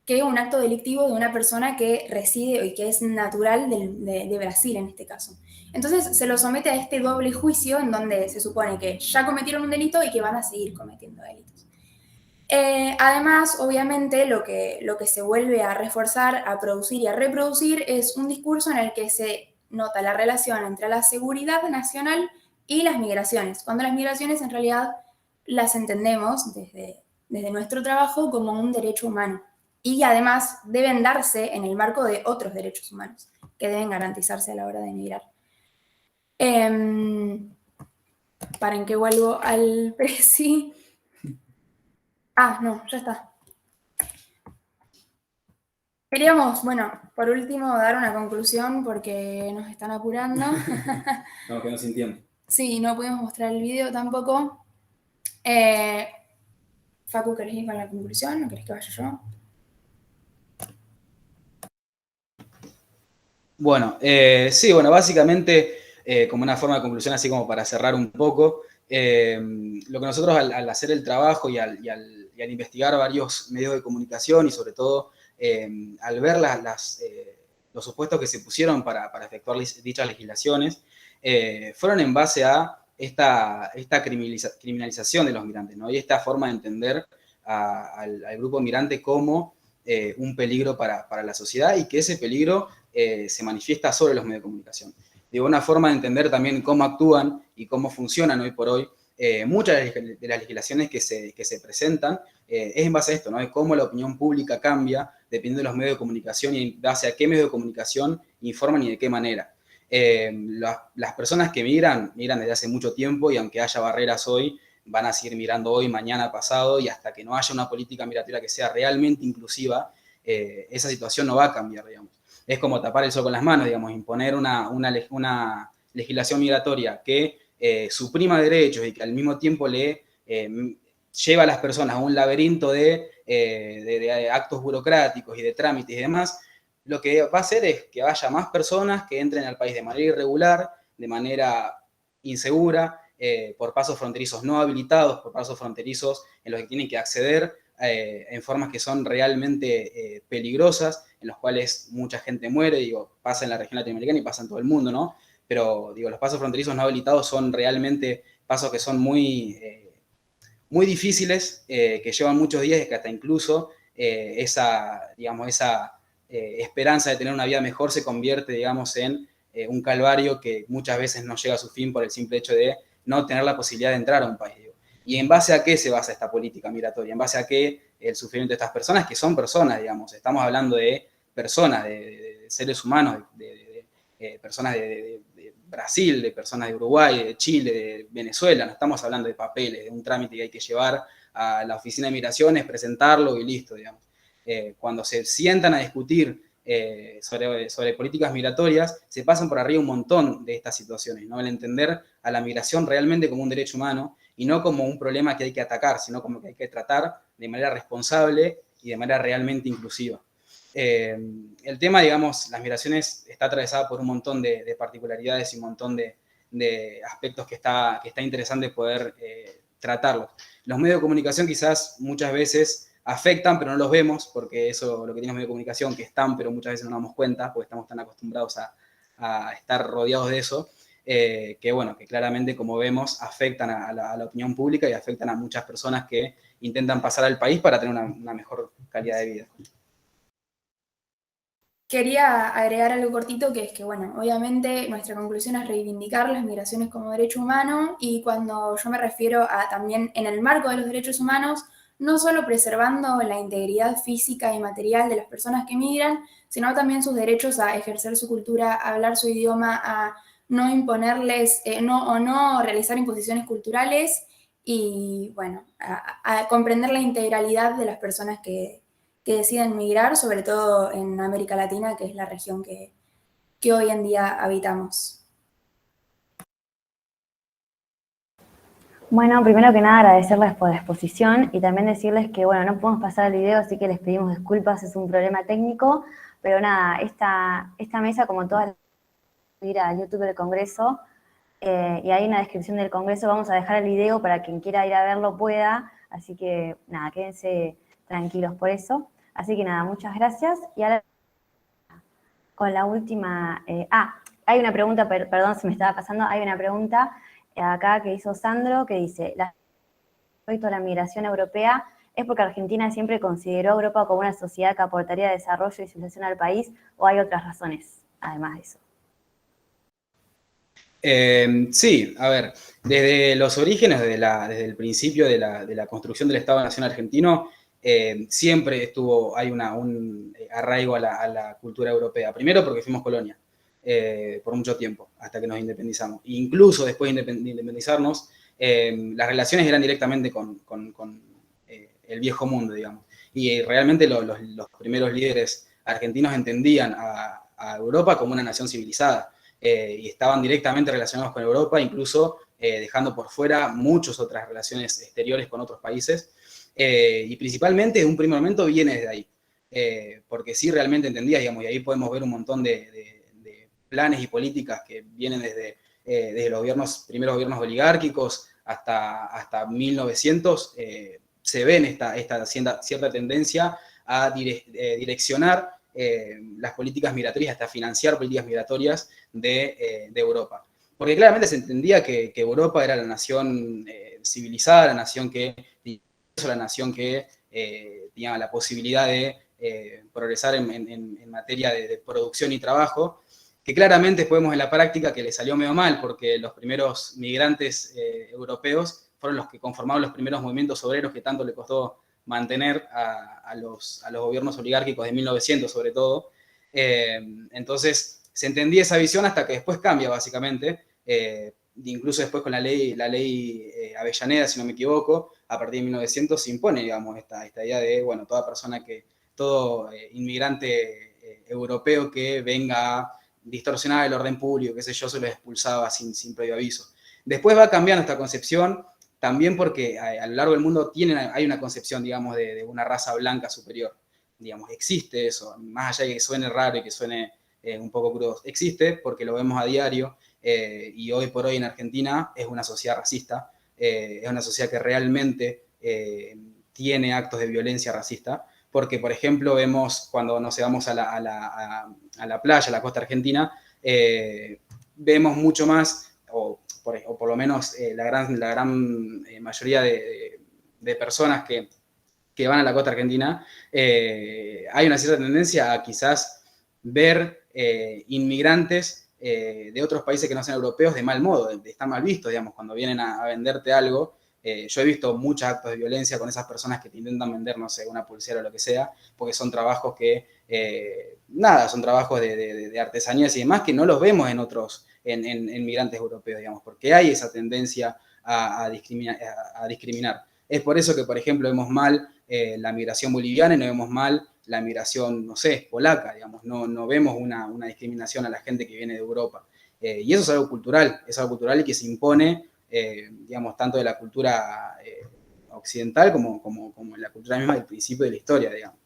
que un acto delictivo de una persona que reside y que es natural de Brasil en este caso. Entonces se los somete a este doble juicio en donde se supone que ya cometieron un delito y que van a seguir cometiendo delitos. Además, obviamente, lo que se vuelve a reforzar, a producir y a reproducir es un discurso en el que se nota la relación entre la seguridad nacional y las migraciones, cuando las migraciones en realidad las entendemos desde nuestro trabajo como un derecho humano. Y además deben darse en el marco de otros derechos humanos que deben garantizarse a la hora de emigrar. Paren que vuelvo al presi. No, ya está. Queríamos, bueno, por último, dar una conclusión porque nos están apurando. Estamos quedando sin tiempo. Sí, no pudimos mostrar el video tampoco. Facu, ¿querés ir con la conclusión o querés que vaya yo? Bueno, sí, bueno, básicamente, como una forma de conclusión, así como para cerrar un poco, lo que nosotros al hacer el trabajo y al investigar varios medios de comunicación y sobre todo al ver los supuestos que se pusieron para efectuar dichas legislaciones, fueron en base a esta criminalización de los migrantes, ¿no? Y esta forma de entender al grupo migrante como un peligro para la sociedad y que ese peligro se manifiesta sobre los medios de comunicación. Digo, una forma de entender también cómo actúan y cómo funcionan hoy por hoy muchas de las legislaciones que se presentan es en base a esto, ¿no? De cómo la opinión pública cambia dependiendo de los medios de comunicación y en base a qué medios de comunicación informan y de qué manera. Las personas que migran desde hace mucho tiempo y aunque haya barreras hoy, van a seguir migrando hoy, mañana, pasado, y hasta que no haya una política migratoria que sea realmente inclusiva, esa situación no va a cambiar, digamos. Es como tapar el sol con las manos, digamos, imponer una legislación migratoria que suprima derechos y que al mismo tiempo le lleva a las personas a un laberinto de actos burocráticos y de trámites y demás. Lo que va a hacer es que haya más personas que entren al país de manera irregular, de manera insegura, por pasos fronterizos no habilitados, por pasos fronterizos en los que tienen que acceder en formas que son realmente peligrosas, en los cuales mucha gente muere, digo, pasa en la región latinoamericana y pasa en todo el mundo, ¿no? Pero, digo, los pasos fronterizos no habilitados son realmente pasos que son muy difíciles, que llevan muchos días y que hasta incluso esa esperanza de tener una vida mejor se convierte, digamos, en un calvario que muchas veces no llega a su fin por el simple hecho de no tener la posibilidad de entrar a un país. Digo. ¿Y en base a qué se basa esta política migratoria? ¿En base a qué el sufrimiento de estas personas? Que son personas, digamos, estamos hablando de personas, de seres humanos, de personas de Brasil, de personas de Uruguay, de Chile, de Venezuela, no estamos hablando de papeles, de un trámite que hay que llevar a la oficina de migraciones, presentarlo y listo, digamos. Cuando se sientan a discutir sobre políticas migratorias, se pasan por arriba un montón de estas situaciones, ¿no? El entender a la migración realmente como un derecho humano y no como un problema que hay que atacar, sino como que hay que tratar de manera responsable y de manera realmente inclusiva. El tema, digamos, las migraciones está atravesada por un montón de particularidades y un montón de aspectos que está interesante poder tratarlos. Los medios de comunicación quizás muchas veces afectan, pero no los vemos, porque eso lo que tiene los medios de comunicación, que están, pero muchas veces no nos damos cuenta, porque estamos tan acostumbrados a estar rodeados de eso, que bueno, que claramente, como vemos, afectan a la opinión pública y afectan a muchas personas que intentan pasar al país para tener una mejor calidad de vida. Quería agregar algo cortito, que es que, bueno, obviamente nuestra conclusión es reivindicar las migraciones como derecho humano, y cuando yo me refiero a también en el marco de los derechos humanos, no solo preservando la integridad física y material de las personas que migran, sino también sus derechos a ejercer su cultura, a hablar su idioma, a no imponerles no realizar imposiciones culturales y, bueno, a comprender la integralidad de las personas que deciden migrar, sobre todo en América Latina, que es la región que hoy en día habitamos. Bueno, primero que nada agradecerles por la exposición y también decirles que, bueno, no podemos pasar el video, así que les pedimos disculpas, es un problema técnico, pero nada, esta mesa, como todas, ir a YouTube del Congreso, y ahí en la descripción del Congreso vamos a dejar el video para quien quiera ir a verlo pueda, así que nada, quédense tranquilos por eso. Así que nada, muchas gracias. Y ahora con la última... hay una pregunta, perdón, se me estaba pasando, hay una pregunta acá que hizo Sandro, que dice, respecto a la migración europea, ¿es porque Argentina siempre consideró a Europa como una sociedad que aportaría desarrollo y civilización al país, o hay otras razones, además de eso? Sí, a ver, desde los orígenes, desde el principio de la construcción del Estado-Nación argentino, siempre hay un arraigo a la cultura europea. Primero porque fuimos colonia por mucho tiempo, hasta que nos independizamos. Incluso después de independizarnos, las relaciones eran directamente con el viejo mundo, digamos. Y realmente los primeros líderes argentinos entendían a Europa como una nación civilizada. Y estaban directamente relacionados con Europa, incluso dejando por fuera muchas otras relaciones exteriores con otros países. Y principalmente, en un primer momento, viene desde ahí. Porque sí realmente entendía, digamos, y ahí podemos ver un montón de planes y políticas que vienen desde los primeros gobiernos oligárquicos hasta 1900, se ven esta cierta tendencia a direccionar las políticas migratorias, hasta financiar políticas migratorias de Europa. porque claramente se entendía que Europa era la nación civilizada, la nación que tenía la posibilidad de progresar en materia de producción y trabajo, que claramente vemos en la práctica que le salió medio mal, porque los primeros migrantes europeos fueron los que conformaron los primeros movimientos obreros que tanto le costó mantener a los gobiernos oligárquicos de 1900 sobre todo. Entonces se entendía esa visión hasta que después cambia básicamente, incluso después con la ley Avellaneda, si no me equivoco, a partir de 1900 se impone, digamos, esta idea de, bueno, todo inmigrante europeo que venga a distorsionar el orden público, qué sé yo, se lo expulsaba sin previo aviso. Después va cambiando esta concepción, también porque a lo largo del mundo hay una concepción, digamos, de una raza blanca superior. Digamos, existe eso, más allá de que suene raro y que suene un poco crudo, existe porque lo vemos a diario, y hoy por hoy en Argentina es una sociedad racista, es una sociedad que realmente tiene actos de violencia racista, porque, por ejemplo, vemos cuando nos vamos a la playa, a la costa argentina, vemos mucho más, o por lo menos la gran mayoría de personas que van a la costa argentina, hay una cierta tendencia a quizás ver inmigrantes de otros países que no sean europeos de mal modo, están mal vistos, digamos, cuando vienen a venderte algo. Yo he visto muchos actos de violencia con esas personas que te intentan vender, no sé, una pulsera o lo que sea, porque son trabajos son trabajos de artesanías y demás que no los vemos en migrantes europeos, digamos, porque hay esa tendencia a discriminar. Es por eso que, por ejemplo, vemos mal la migración boliviana y no vemos mal la migración, no sé, polaca, digamos, no vemos una discriminación a la gente que viene de Europa. Y eso es algo cultural y que se impone, digamos, tanto de la cultura occidental como en la cultura misma del principio de la historia, digamos.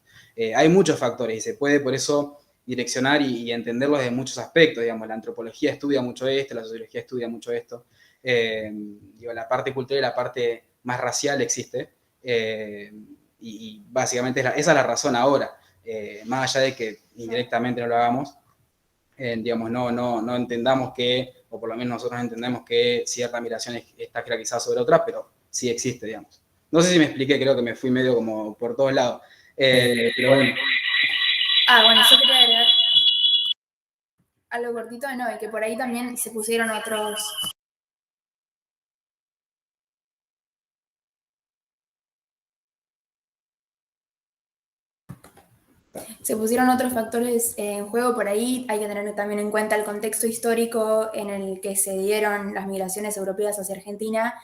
Hay muchos factores y se puede por eso direccionar y entenderlos desde muchos aspectos, digamos, la antropología estudia mucho esto, la sociología estudia mucho esto, la parte cultural y la parte más racial existe, y básicamente esa es la razón ahora, más allá de que indirectamente no lo hagamos, digamos, no entendamos que, o por lo menos nosotros entendemos que cierta migración está jerarquizada sobre otra, pero sí existe, digamos. No sé si me expliqué, creo que me fui medio como por todos lados, pero bueno. Bueno, yo quería agregar algo cortito, y que por ahí también se pusieron otros factores en juego. Por ahí hay que tener también en cuenta el contexto histórico en el que se dieron las migraciones europeas hacia Argentina,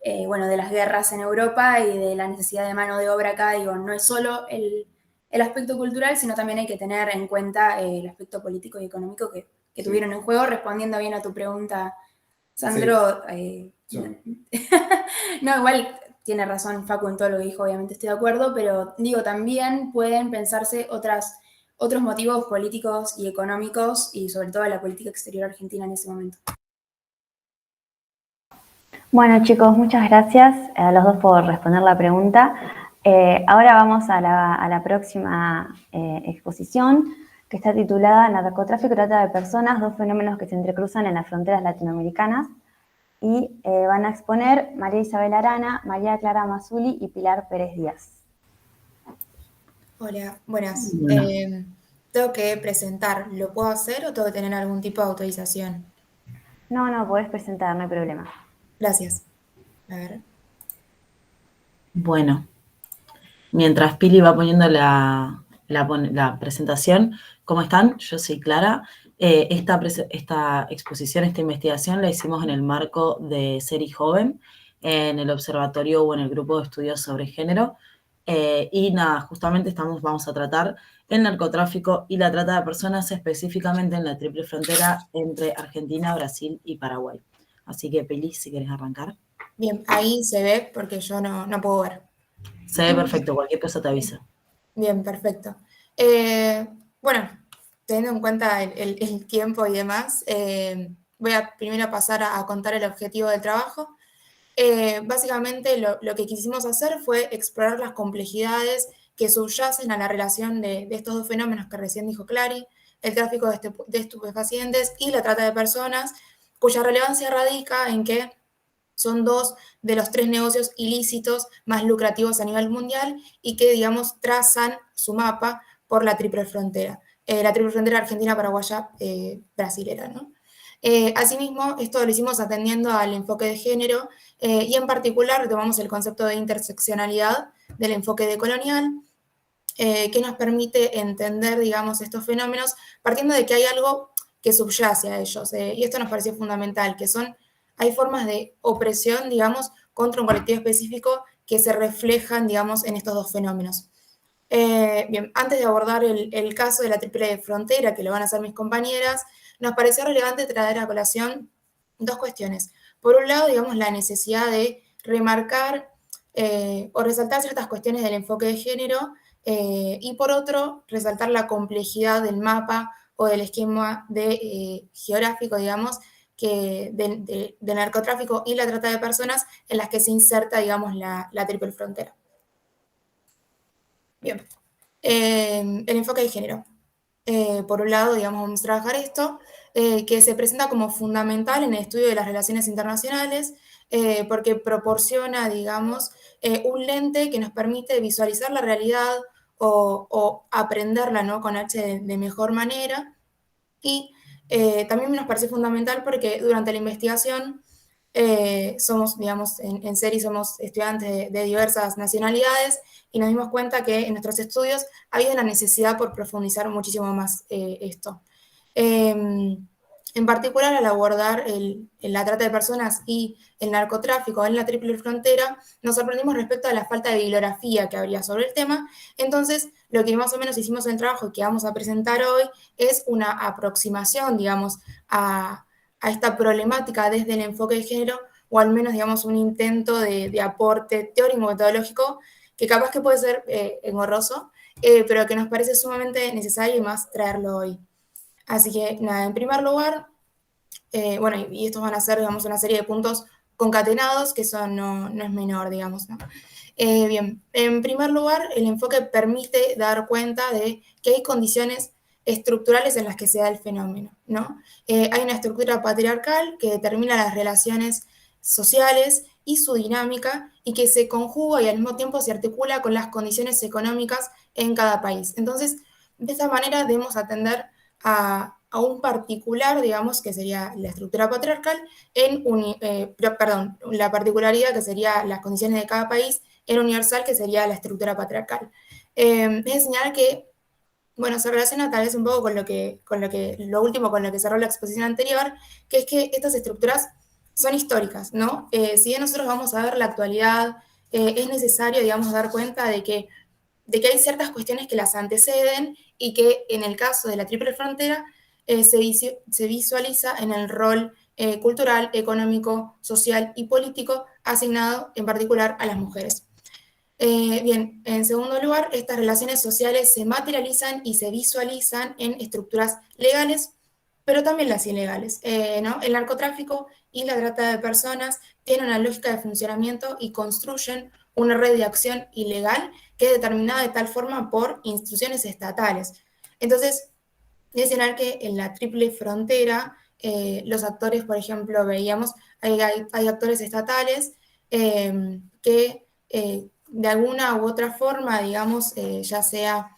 de las guerras en Europa y de la necesidad de mano de obra acá. Digo, no es solo el aspecto cultural, sino también hay que tener en cuenta el aspecto político y económico que tuvieron en juego, respondiendo bien a tu pregunta, Sandro. Sí. No, igual tiene razón Facu en todo lo que dijo, obviamente estoy de acuerdo, pero digo, también pueden pensarse otros motivos políticos y económicos, y sobre todo la política exterior argentina en ese momento. Bueno, chicos, muchas gracias a los dos por responder la pregunta. Ahora vamos a la próxima exposición, que está titulada Narcotráfico y trata de personas, dos fenómenos que se entrecruzan en las fronteras latinoamericanas. Y van a exponer María Isabel Arana, María Clara Mazzulli y Pilar Pérez Díaz. Hola, buenas. Tengo que presentar, ¿lo puedo hacer o tengo que tener algún tipo de autorización? No, podés presentar, no hay problema. Gracias. A ver. Bueno, mientras Pili va poniendo la presentación, ¿cómo están? Yo soy Clara. Esta exposición, esta investigación la hicimos en el marco de Ser Joven, en el observatorio o en el grupo de estudios sobre género. Y nada, justamente vamos a tratar el narcotráfico y la trata de personas, específicamente en la triple frontera entre Argentina, Brasil y Paraguay. Así que, Pili, si querés arrancar. Bien, ahí se ve porque yo no puedo ver. Se ve perfecto, cualquier cosa te avisa. Bien, perfecto. Bueno, teniendo en cuenta el tiempo y demás, voy a primero pasar a contar el objetivo del trabajo. Básicamente lo que quisimos hacer fue explorar las complejidades que subyacen a la relación de estos dos fenómenos que recién dijo Clary, el tráfico de estupefacientes y la trata de personas, cuya relevancia radica en que son 2 de los 3 negocios ilícitos más lucrativos a nivel mundial y que, digamos, trazan su mapa por la triple frontera argentina, paraguaya, brasilera, ¿no? Asimismo, esto lo hicimos atendiendo al enfoque de género y en particular tomamos el concepto de interseccionalidad del enfoque decolonial, que nos permite entender, digamos, estos fenómenos partiendo de que hay algo que subyace a ellos, y esto nos pareció fundamental, que hay formas de opresión, digamos, contra un colectivo específico que se reflejan, digamos, en estos dos fenómenos. Bien, antes de abordar el caso de la triple frontera, que lo van a hacer mis compañeras, nos pareció relevante traer a colación dos cuestiones. Por un lado, digamos, la necesidad de remarcar o resaltar ciertas cuestiones del enfoque de género, y por otro, resaltar la complejidad del mapa o del esquema geográfico, digamos, del narcotráfico y la trata de personas en las que se inserta, digamos, la triple frontera. Bien, el enfoque de género. Por un lado, digamos, vamos a trabajar esto, que se presenta como fundamental en el estudio de las relaciones internacionales, porque proporciona, digamos, un lente que nos permite visualizar la realidad o aprenderla, ¿no?, con H de mejor manera. Y también nos parece fundamental porque durante la investigación somos, digamos, en serie somos estudiantes de diversas nacionalidades y nos dimos cuenta que en nuestros estudios había una necesidad por profundizar muchísimo más esto. En particular, al abordar la trata de personas y el narcotráfico en la triple frontera, nos sorprendimos respecto a la falta de bibliografía que habría sobre el tema. Entonces, lo que más o menos hicimos en el trabajo que vamos a presentar hoy es una aproximación, digamos, a esta problemática desde el enfoque de género, o al menos, digamos, un intento de aporte teórico-metodológico que capaz que puede ser engorroso, pero que nos parece sumamente necesario y más traerlo hoy. Así que, nada, en primer lugar, bueno, y estos van a ser, digamos, una serie de puntos concatenados, que eso no es menor, digamos, ¿no? Bien, en primer lugar, el enfoque permite dar cuenta de que hay condiciones estructurales en las que se da el fenómeno, ¿no? Hay una estructura patriarcal que determina las relaciones sociales y su dinámica y que se conjuga y al mismo tiempo se articula con las condiciones económicas en cada país. Entonces, de esta manera debemos atender a un particular, digamos, que sería la estructura patriarcal, la particularidad que sería las condiciones de cada país, en universal, que sería la estructura patriarcal. Es de señalar que, bueno, se relaciona tal vez un poco lo último con lo que cerró la exposición anterior, que es que estas estructuras son históricas, ¿no? Si bien nosotros vamos a ver la actualidad, es necesario, digamos, dar cuenta de que hay ciertas cuestiones que las anteceden y que en el caso de la triple frontera se visualiza en el rol cultural, económico, social y político asignado en particular a las mujeres. Bien, en segundo lugar, estas relaciones sociales se materializan y se visualizan en estructuras legales, pero también las ilegales, ¿no? El narcotráfico y la trata de personas tienen una lógica de funcionamiento y construyen una red de acción ilegal que es determinada de tal forma por instituciones estatales. Entonces, mencionar que en la triple frontera, los actores, por ejemplo, veíamos, hay actores estatales que de alguna u otra forma, digamos, ya sea,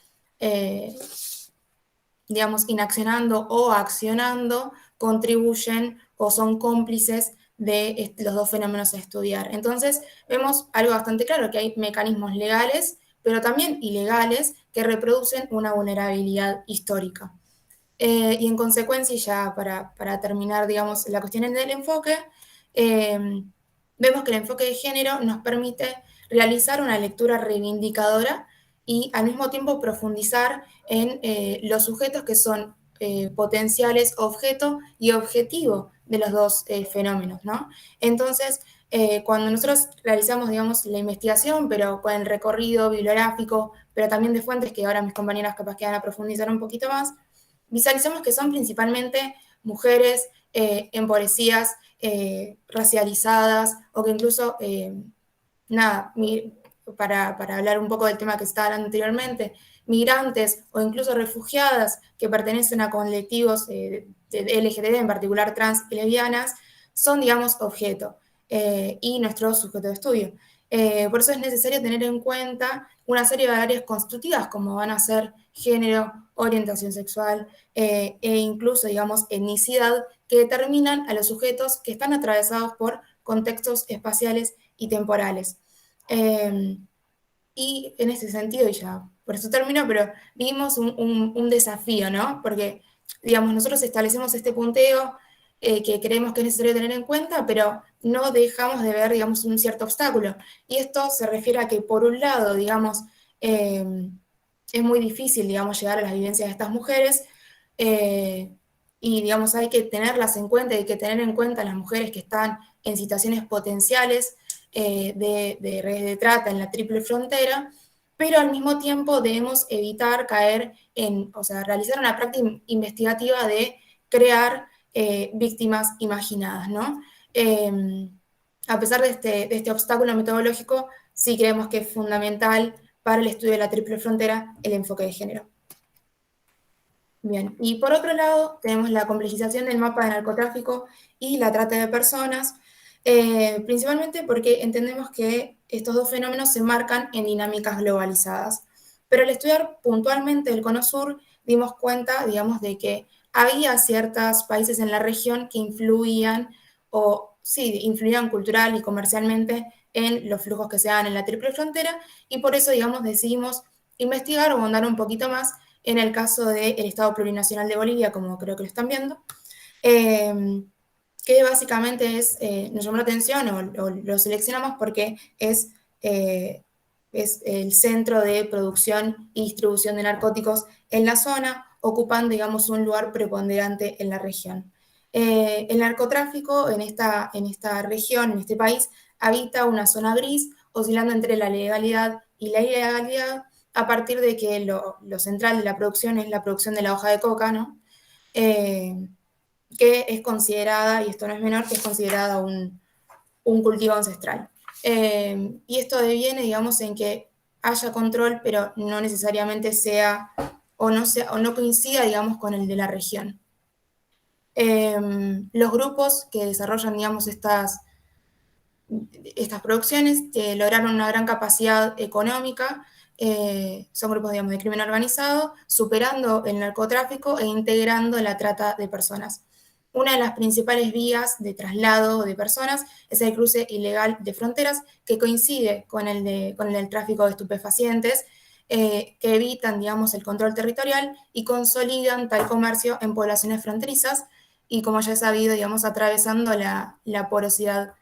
digamos, inaccionando o accionando, contribuyen o son cómplices de los dos fenómenos a estudiar. Entonces, vemos algo bastante claro, que hay mecanismos legales, pero también ilegales, que reproducen una vulnerabilidad histórica. Y en consecuencia, ya para terminar, digamos, la cuestión del enfoque, vemos que el enfoque de género nos permite realizar una lectura reivindicadora y al mismo tiempo profundizar en los sujetos que son potenciales objeto y objetivo de los dos fenómenos, ¿no? Entonces, cuando nosotros realizamos, digamos, la investigación, pero con el recorrido bibliográfico, pero también de fuentes que ahora mis compañeras capaz que van a profundizar un poquito más, visualizamos que son principalmente mujeres empobrecidas, racializadas, o que incluso, para hablar un poco del tema que estaba hablando anteriormente, migrantes o incluso refugiadas que pertenecen a colectivos de LGTB, en particular trans y lesbianas, son, digamos, objeto y nuestro sujeto de estudio. Por eso es necesario tener en cuenta una serie de áreas constitutivas, como van a ser género, orientación sexual e incluso, digamos, etnicidad, que determinan a los sujetos que están atravesados por contextos espaciales y temporales. Y en ese sentido, y ya por eso termino, pero vimos un desafío, ¿no? Porque, digamos, nosotros establecemos este punteo que creemos que es necesario tener en cuenta, pero no dejamos de ver, digamos, un cierto obstáculo. Y esto se refiere a que, por un lado, digamos, es muy difícil, digamos, llegar a las vivencias de estas mujeres, y, digamos, hay que tenerlas en cuenta, hay que tener en cuenta a las mujeres que están en situaciones potenciales de redes de trata en la triple frontera, pero al mismo tiempo debemos evitar caer en, o sea, realizar una práctica investigativa de crear víctimas imaginadas, ¿no? A pesar de este obstáculo metodológico, sí creemos que es fundamental para el estudio de la triple frontera el enfoque de género. Bien, y por otro lado, tenemos la complejización del mapa de narcotráfico y la trata de personas, principalmente porque entendemos que estos dos fenómenos se marcan en dinámicas globalizadas. Pero al estudiar puntualmente el Cono Sur, dimos cuenta, digamos, de que había ciertos países en la región que influían, o sí, influían cultural y comercialmente en los flujos que se dan en la triple frontera, y por eso, digamos, decidimos investigar o ahondar un poquito más en el caso del Estado Plurinacional de Bolivia, como creo que lo están viendo, que básicamente nos llamó la atención o lo seleccionamos porque es el centro de producción y distribución de narcóticos en la zona, ocupando, digamos, un lugar preponderante en la región. El narcotráfico en esta región, en este país, habita una zona gris, oscilando entre la legalidad y la ilegalidad, a partir de que lo central de la producción es la producción de la hoja de coca, ¿no? Que es considerada, y esto no es menor, que es considerada un cultivo ancestral. Y esto deviene, digamos, en que haya control, pero no necesariamente sea o no coincida, digamos, con el de la región. Los grupos que desarrollan, digamos, estas producciones lograron una gran capacidad económica, son grupos, digamos, de crimen organizado, superando el narcotráfico e integrando la trata de personas. Una de las principales vías de traslado de personas es el cruce ilegal de fronteras, que coincide con el del tráfico de estupefacientes, que evitan, digamos, el control territorial y consolidan tal comercio en poblaciones fronterizas y, como ya he sabido, digamos, atravesando la porosidad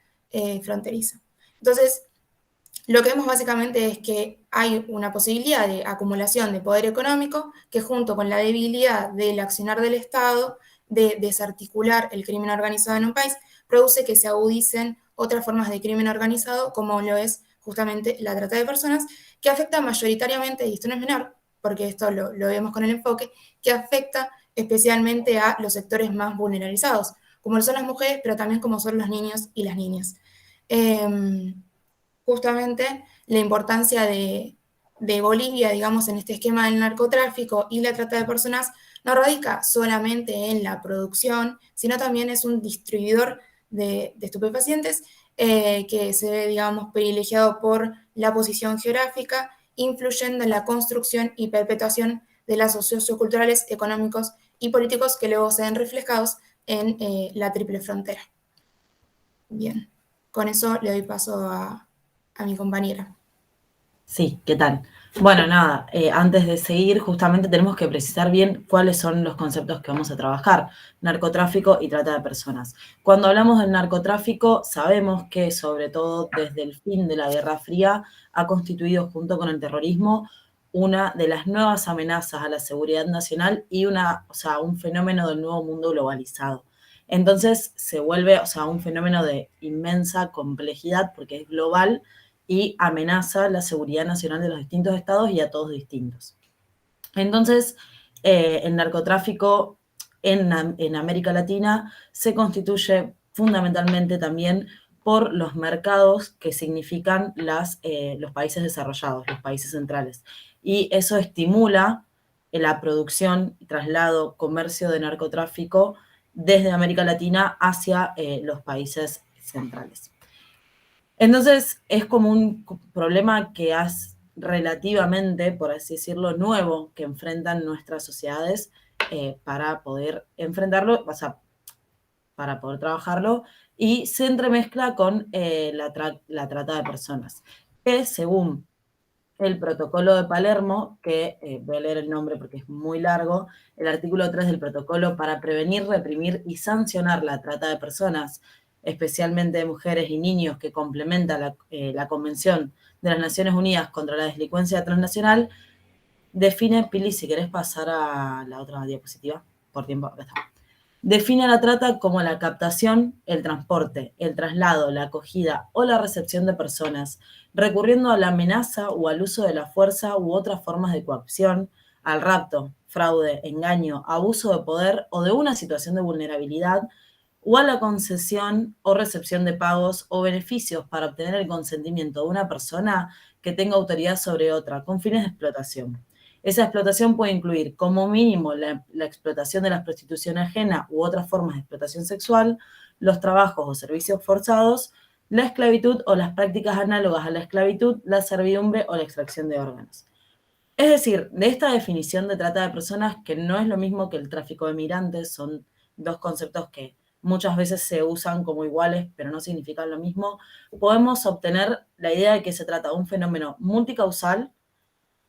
fronteriza. Entonces, lo que vemos básicamente es que hay una posibilidad de acumulación de poder económico que, junto con la debilidad del accionar del Estado de desarticular el crimen organizado en un país, produce que se agudicen otras formas de crimen organizado, como lo es justamente la trata de personas, que afecta mayoritariamente, y esto no es menor, porque esto lo vemos con el enfoque, que afecta especialmente a los sectores más vulnerabilizados, como son las mujeres, pero también como son los niños y las niñas. Justamente la importancia de Bolivia, digamos, en este esquema del narcotráfico y la trata de personas no radica solamente en la producción, sino también es un distribuidor de estupefacientes que se ve, digamos, privilegiado por la posición geográfica, influyendo en la construcción y perpetuación de lazos socioculturales, económicos y políticos que luego se ven reflejados en la triple frontera. Bien, con eso le doy paso a mi compañera. Sí, ¿qué tal? Bueno, nada, antes de seguir, justamente tenemos que precisar bien cuáles son los conceptos que vamos a trabajar: narcotráfico y trata de personas. Cuando hablamos del narcotráfico, sabemos que, sobre todo desde el fin de la Guerra Fría, ha constituido, junto con el terrorismo, una de las nuevas amenazas a la seguridad nacional y un fenómeno del nuevo mundo globalizado. Entonces se vuelve, un fenómeno de inmensa complejidad porque es global y amenaza la seguridad nacional de los distintos estados y a todos distintos. Entonces, el narcotráfico en América Latina se constituye fundamentalmente también por los mercados que significan los países desarrollados, los países centrales. y eso estimula la producción, traslado, comercio de narcotráfico desde América Latina hacia los países centrales. Entonces, es como un problema que es relativamente, por así decirlo, nuevo que enfrentan nuestras sociedades para poder enfrentarlo, o sea, para poder trabajarlo, y se entremezcla con la trata de personas, que según el protocolo de Palermo, que voy a leer el nombre porque es muy largo, el artículo 3 del protocolo para prevenir, reprimir y sancionar la trata de personas, especialmente de mujeres y niños, que complementa la Convención de las Naciones Unidas contra la Delincuencia Transnacional, define, Pili, si querés pasar a la otra diapositiva, por tiempo, acá está. Define la trata como la captación, el transporte, el traslado, la acogida o la recepción de personas, recurriendo a la amenaza o al uso de la fuerza u otras formas de coacción, al rapto, fraude, engaño, abuso de poder o de una situación de vulnerabilidad, o a la concesión o recepción de pagos o beneficios para obtener el consentimiento de una persona que tenga autoridad sobre otra, con fines de explotación. Esa explotación puede incluir, como mínimo, la explotación de la prostitución ajena u otras formas de explotación sexual, los trabajos o servicios forzados, la esclavitud o las prácticas análogas a la esclavitud, la servidumbre o la extracción de órganos. Es decir, de esta definición de trata de personas, que no es lo mismo que el tráfico de migrantes, son dos conceptos que muchas veces se usan como iguales, pero no significan lo mismo, podemos obtener la idea de que se trata de un fenómeno multicausal,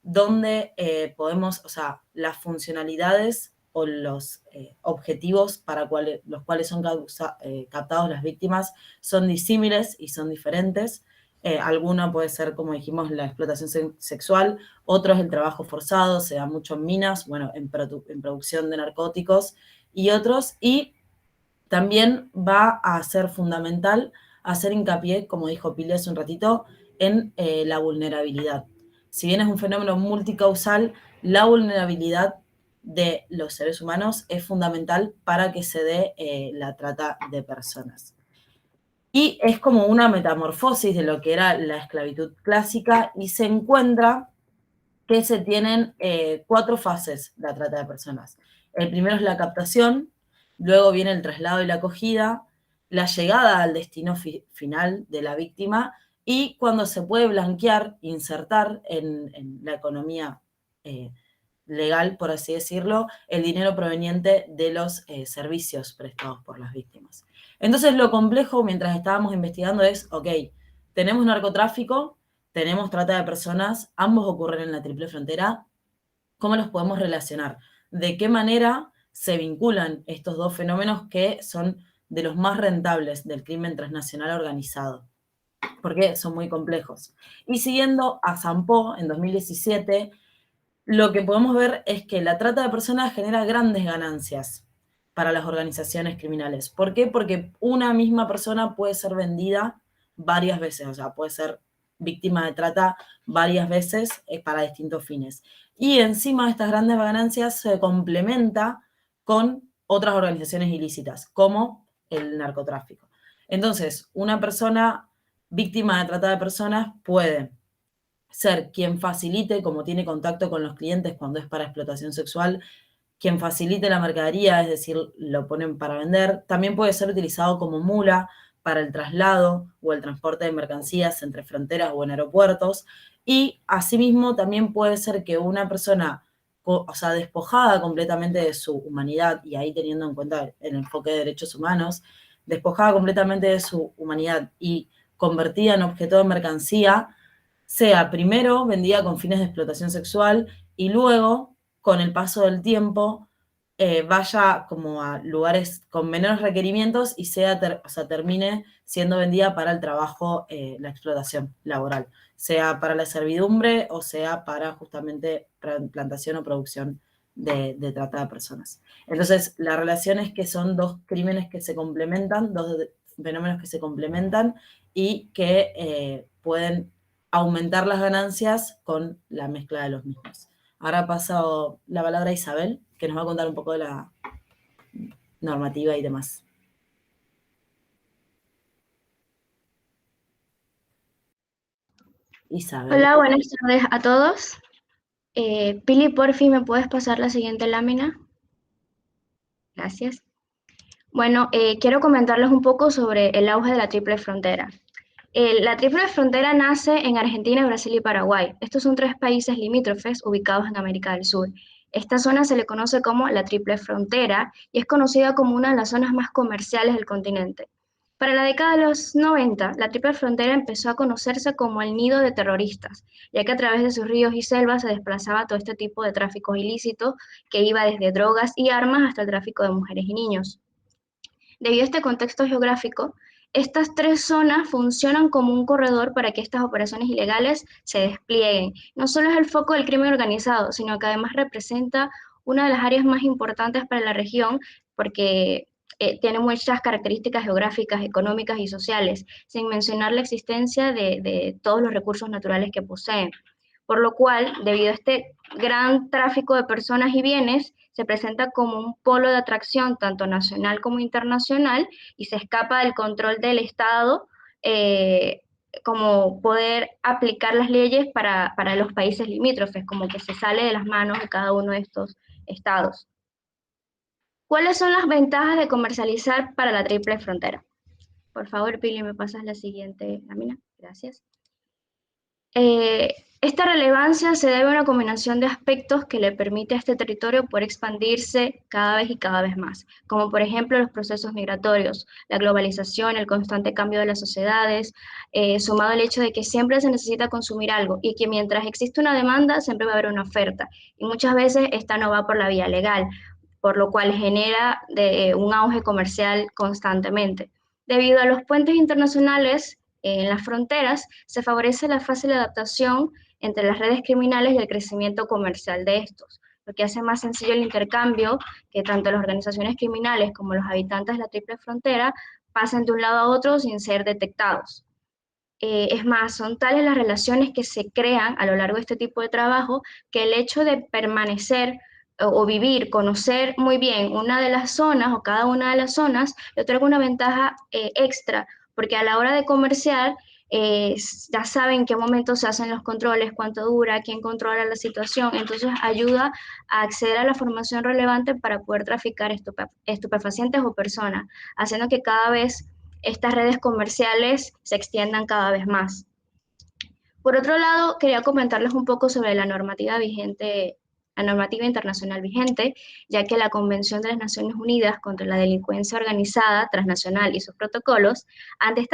donde podemos, o sea, las funcionalidades o los objetivos para los cuales son captados las víctimas son disímiles y son diferentes. Alguna puede ser, como dijimos, la explotación sexual, otro es el trabajo forzado, se da mucho en minas, bueno, en producción de narcóticos y otros, y también va a ser fundamental hacer hincapié, como dijo Pili hace un ratito, en la vulnerabilidad. Si bien es un fenómeno multicausal, la vulnerabilidad de los seres humanos es fundamental para que se dé la trata de personas. Y es como una metamorfosis de lo que era la esclavitud clásica, y se encuentra que se tienen 4 fases de la trata de personas. El primero es la captación, luego viene el traslado y la acogida, la llegada al destino final de la víctima, y cuando se puede blanquear, insertar en la economía legal, por así decirlo, el dinero proveniente de los servicios prestados por las víctimas. Entonces, lo complejo, mientras estábamos investigando, es, ok, tenemos narcotráfico, tenemos trata de personas, ambos ocurren en la triple frontera, ¿cómo los podemos relacionar? ¿De qué manera se vinculan estos dos fenómenos que son de los más rentables del crimen transnacional organizado? Porque son muy complejos. Y siguiendo a Sampó, en 2017, lo que podemos ver es que la trata de personas genera grandes ganancias para las organizaciones criminales. ¿Por qué? Porque una misma persona puede ser vendida varias veces, o sea, puede ser víctima de trata varias veces para distintos fines. Y encima de estas grandes ganancias se complementa con otras organizaciones ilícitas, como el narcotráfico. Entonces, una persona víctima de trata de personas puede ser quien facilite, como tiene contacto con los clientes cuando es para explotación sexual, quien facilite la mercadería, es decir, lo ponen para vender. También puede ser utilizado como mula para el traslado o el transporte de mercancías entre fronteras o en aeropuertos. Y asimismo también puede ser que una persona, o sea, despojada completamente de su humanidad, y ahí teniendo en cuenta el enfoque de derechos humanos, despojada completamente de su humanidad y convertida en objeto de mercancía, sea primero vendida con fines de explotación sexual y luego, con el paso del tiempo, vaya como a lugares con menores requerimientos y termine siendo vendida para el trabajo, la explotación laboral, sea para la servidumbre o sea para justamente plantación o producción de trata de personas. Entonces, la relación es que son dos crímenes que se complementan, dos fenómenos que se complementan y que pueden aumentar las ganancias con la mezcla de los mismos. Ahora paso la palabra a Isabel, que nos va a contar un poco de la normativa y demás. Isabel. Hola, buenas tardes a todos. Pili, por fin, ¿me puedes pasar la siguiente lámina? Gracias. Bueno, quiero comentarles un poco sobre el auge de la triple frontera. La triple frontera nace en Argentina, Brasil y Paraguay. Estos son 3 países limítrofes ubicados en América del Sur. Esta zona se le conoce como la triple frontera y es conocida como una de las zonas más comerciales del continente. Para la década de los 90, la triple frontera empezó a conocerse como el nido de terroristas, ya que a través de sus ríos y selvas se desplazaba todo este tipo de tráficos ilícitos que iba desde drogas y armas hasta el tráfico de mujeres y niños. Debido a este contexto geográfico, estas 3 zonas funcionan como un corredor para que estas operaciones ilegales se desplieguen. No solo es el foco del crimen organizado, sino que además representa una de las áreas más importantes para la región porque tiene muchas características geográficas, económicas y sociales, sin mencionar la existencia de todos los recursos naturales que poseen. Por lo cual, debido a este gran tráfico de personas y bienes, se presenta como un polo de atracción tanto nacional como internacional y se escapa del control del Estado, como poder aplicar las leyes para los países limítrofes, como que se sale de las manos de cada uno de estos estados. ¿Cuáles son las ventajas de comercializar para la triple frontera? Por favor, Pili, me pasas la siguiente lámina. Gracias. Esta relevancia se debe a una combinación de aspectos que le permite a este territorio poder expandirse cada vez y cada vez más, como por ejemplo los procesos migratorios, la globalización, el constante cambio de las sociedades, sumado al hecho de que siempre se necesita consumir algo y que mientras existe una demanda siempre va a haber una oferta y muchas veces esta no va por la vía legal, por lo cual genera un auge comercial constantemente. Debido a los puentes internacionales en las fronteras, se favorece la fácil adaptación entre las redes criminales y el crecimiento comercial de estos, lo que hace más sencillo el intercambio, que tanto las organizaciones criminales como los habitantes de la triple frontera pasen de un lado a otro sin ser detectados. Es más, son tales las relaciones que se crean a lo largo de este tipo de trabajo que el hecho de permanecer o vivir, conocer muy bien una de las zonas o cada una de las zonas, le otorga una ventaja extra, porque a la hora de comerciar ya saben en qué momento se hacen los controles, cuánto dura, quién controla la situación, entonces ayuda a acceder a la información relevante para poder traficar estupefacientes o personas, haciendo que cada vez estas redes comerciales se extiendan cada vez más. Por otro lado, quería comentarles un poco sobre la normativa vigente, la normativa internacional vigente, ya que la Convención de las Naciones Unidas contra la Delincuencia Organizada Transnacional y sus protocolos, ante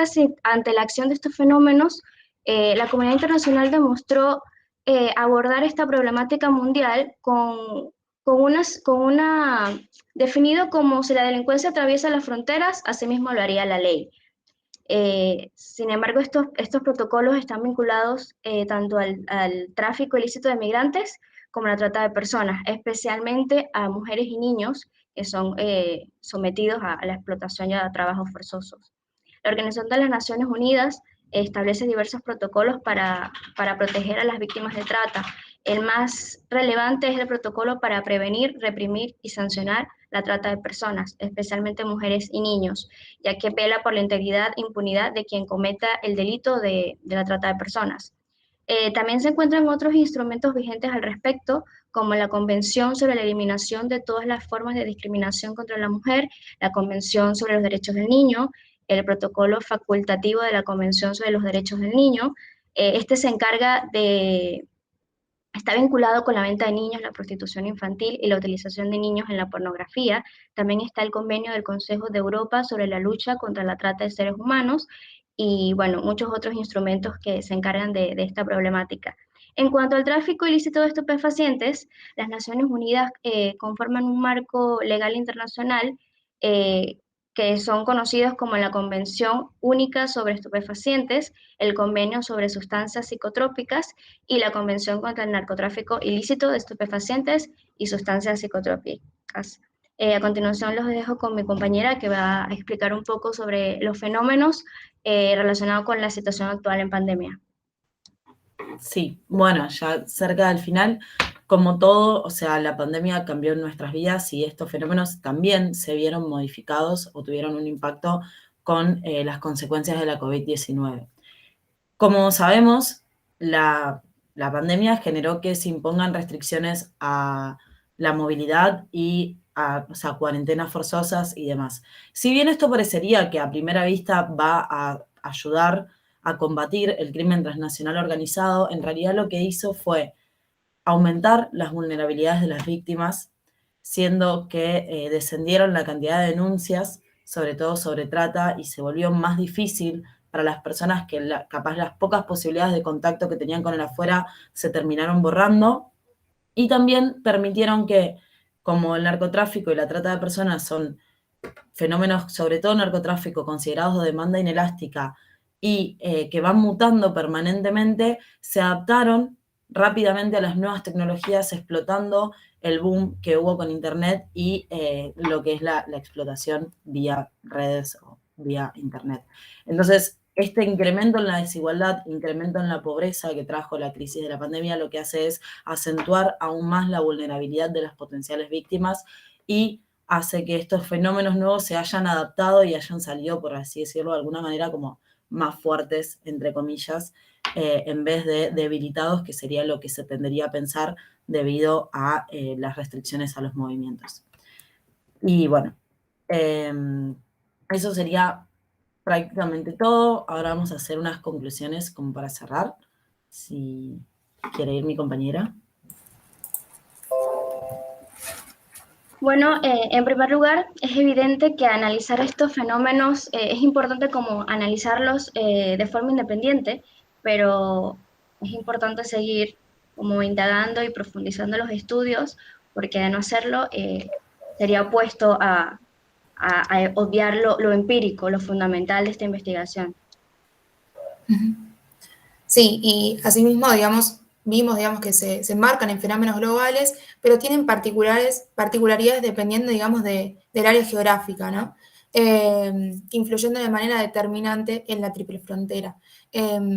la acción de estos fenómenos, la comunidad internacional demostró abordar esta problemática mundial definido como si la delincuencia atraviesa las fronteras, asimismo lo haría la ley. Sin embargo, estos protocolos están vinculados tanto al tráfico ilícito de migrantes como a la trata de personas, especialmente a mujeres y niños que son sometidos a la explotación y a trabajos forzosos. La Organización de las Naciones Unidas establece diversos protocolos para proteger a las víctimas de trata. El más relevante es el protocolo para prevenir, reprimir y sancionar la trata de personas, especialmente mujeres y niños, ya que vela por la integridad e impunidad de quien cometa el delito de la trata de personas. También se encuentran otros instrumentos vigentes al respecto, como la Convención sobre la Eliminación de todas las formas de discriminación contra la mujer, la Convención sobre los Derechos del Niño, el Protocolo Facultativo de la Convención sobre los Derechos del Niño. Este se encarga está vinculado con la venta de niños, la prostitución infantil y la utilización de niños en la pornografía. También está el convenio del Consejo de Europa sobre la lucha contra la trata de seres humanos y, bueno, muchos otros instrumentos que se encargan de esta problemática. En cuanto al tráfico ilícito de estupefacientes, las Naciones Unidas conforman un marco legal internacional que son conocidos como la Convención Única sobre Estupefacientes, el Convenio sobre Sustancias Psicotrópicas y la Convención contra el Narcotráfico Ilícito de Estupefacientes y Sustancias Psicotrópicas. A continuación los dejo con mi compañera que va a explicar un poco sobre los fenómenos relacionados con la situación actual en pandemia. Sí, bueno, ya cerca del final, como todo, o sea, la pandemia cambió nuestras vidas y estos fenómenos también se vieron modificados o tuvieron un impacto con las consecuencias de la COVID-19. Como sabemos, la la pandemia generó que se impongan restricciones a la movilidad y o sea, cuarentenas forzosas y demás. Si bien esto parecería que a primera vista va a ayudar a combatir el crimen transnacional organizado, en realidad lo que hizo fue aumentar las vulnerabilidades de las víctimas, siendo que descendieron la cantidad de denuncias, sobre todo sobre trata, y se volvió más difícil para las personas que capaz las pocas posibilidades de contacto que tenían con el afuera se terminaron borrando, y también permitieron que, como el narcotráfico y la trata de personas son fenómenos, sobre todo narcotráfico, considerados de demanda inelástica y que van mutando permanentemente, se adaptaron rápidamente a las nuevas tecnologías, explotando el boom que hubo con Internet y lo que es la explotación vía redes o vía Internet. Entonces, este incremento en la desigualdad, incremento en la pobreza que trajo la crisis de la pandemia, lo que hace es acentuar aún más la vulnerabilidad de las potenciales víctimas y hace que estos fenómenos nuevos se hayan adaptado y hayan salido, por así decirlo, de alguna manera como más fuertes, entre comillas, en vez de debilitados, que sería lo que se tendería a pensar debido a las restricciones a los movimientos. Y bueno, eso sería prácticamente todo. Ahora vamos a hacer unas conclusiones como para cerrar. Si quiere ir mi compañera. Bueno, en primer lugar, es evidente que analizar estos fenómenos es importante como analizarlos de forma independiente, pero es importante seguir como indagando y profundizando los estudios, porque de no hacerlo sería opuesto a obviar lo empírico, lo fundamental de esta investigación. Sí, y asimismo, digamos, vimos, digamos, que se enmarcan en fenómenos globales, pero tienen particularidades dependiendo, digamos, del área geográfica, ¿no? Influyendo de manera determinante en la triple frontera.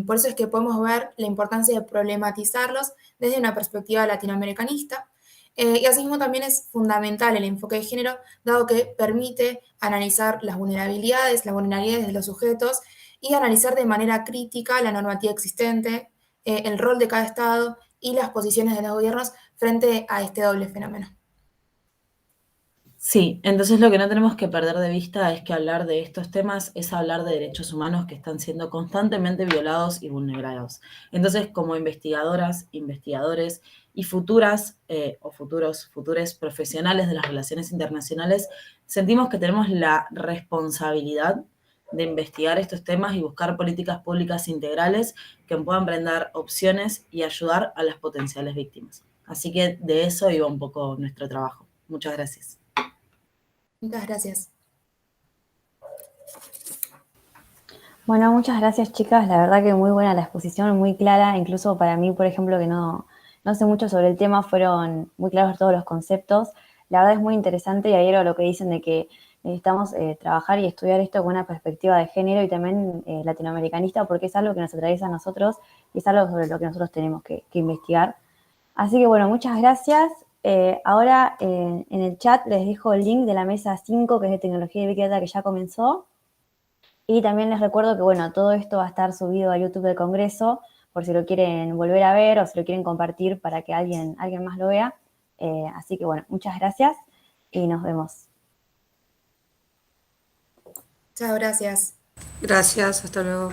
Por eso es que podemos ver la importancia de problematizarlos desde una perspectiva latinoamericanista. Y asimismo también es fundamental el enfoque de género, dado que permite analizar las vulnerabilidades de los sujetos y analizar de manera crítica la normativa existente, el rol de cada Estado y las posiciones de los gobiernos frente a este doble fenómeno. Sí, entonces lo que no tenemos que perder de vista es que hablar de estos temas es hablar de derechos humanos que están siendo constantemente violados y vulnerados. Entonces, como investigadoras, investigadores y futuras o futuros profesionales de las relaciones internacionales, sentimos que tenemos la responsabilidad de investigar estos temas y buscar políticas públicas integrales que puedan brindar opciones y ayudar a las potenciales víctimas. Así que de eso iba un poco nuestro trabajo. Muchas gracias. Muchas gracias. Bueno, muchas gracias, chicas. La verdad que muy buena la exposición, muy clara. Incluso para mí, por ejemplo, que no sé mucho sobre el tema, fueron muy claros todos los conceptos. La verdad es muy interesante y adhiero a lo que dicen de que necesitamos trabajar y estudiar esto con una perspectiva de género y también latinoamericanista, porque es algo que nos atraviesa a nosotros y es algo sobre lo que nosotros tenemos que investigar. Así que bueno, muchas gracias. Ahora en el chat les dejo el link de la mesa 5, que es de tecnología y Big Data, que ya comenzó. Y también les recuerdo que, bueno, todo esto va a estar subido a YouTube del Congreso, por si lo quieren volver a ver o si lo quieren compartir para que alguien más lo vea. Así que, bueno, muchas gracias y nos vemos. Chao, gracias. Gracias, hasta luego.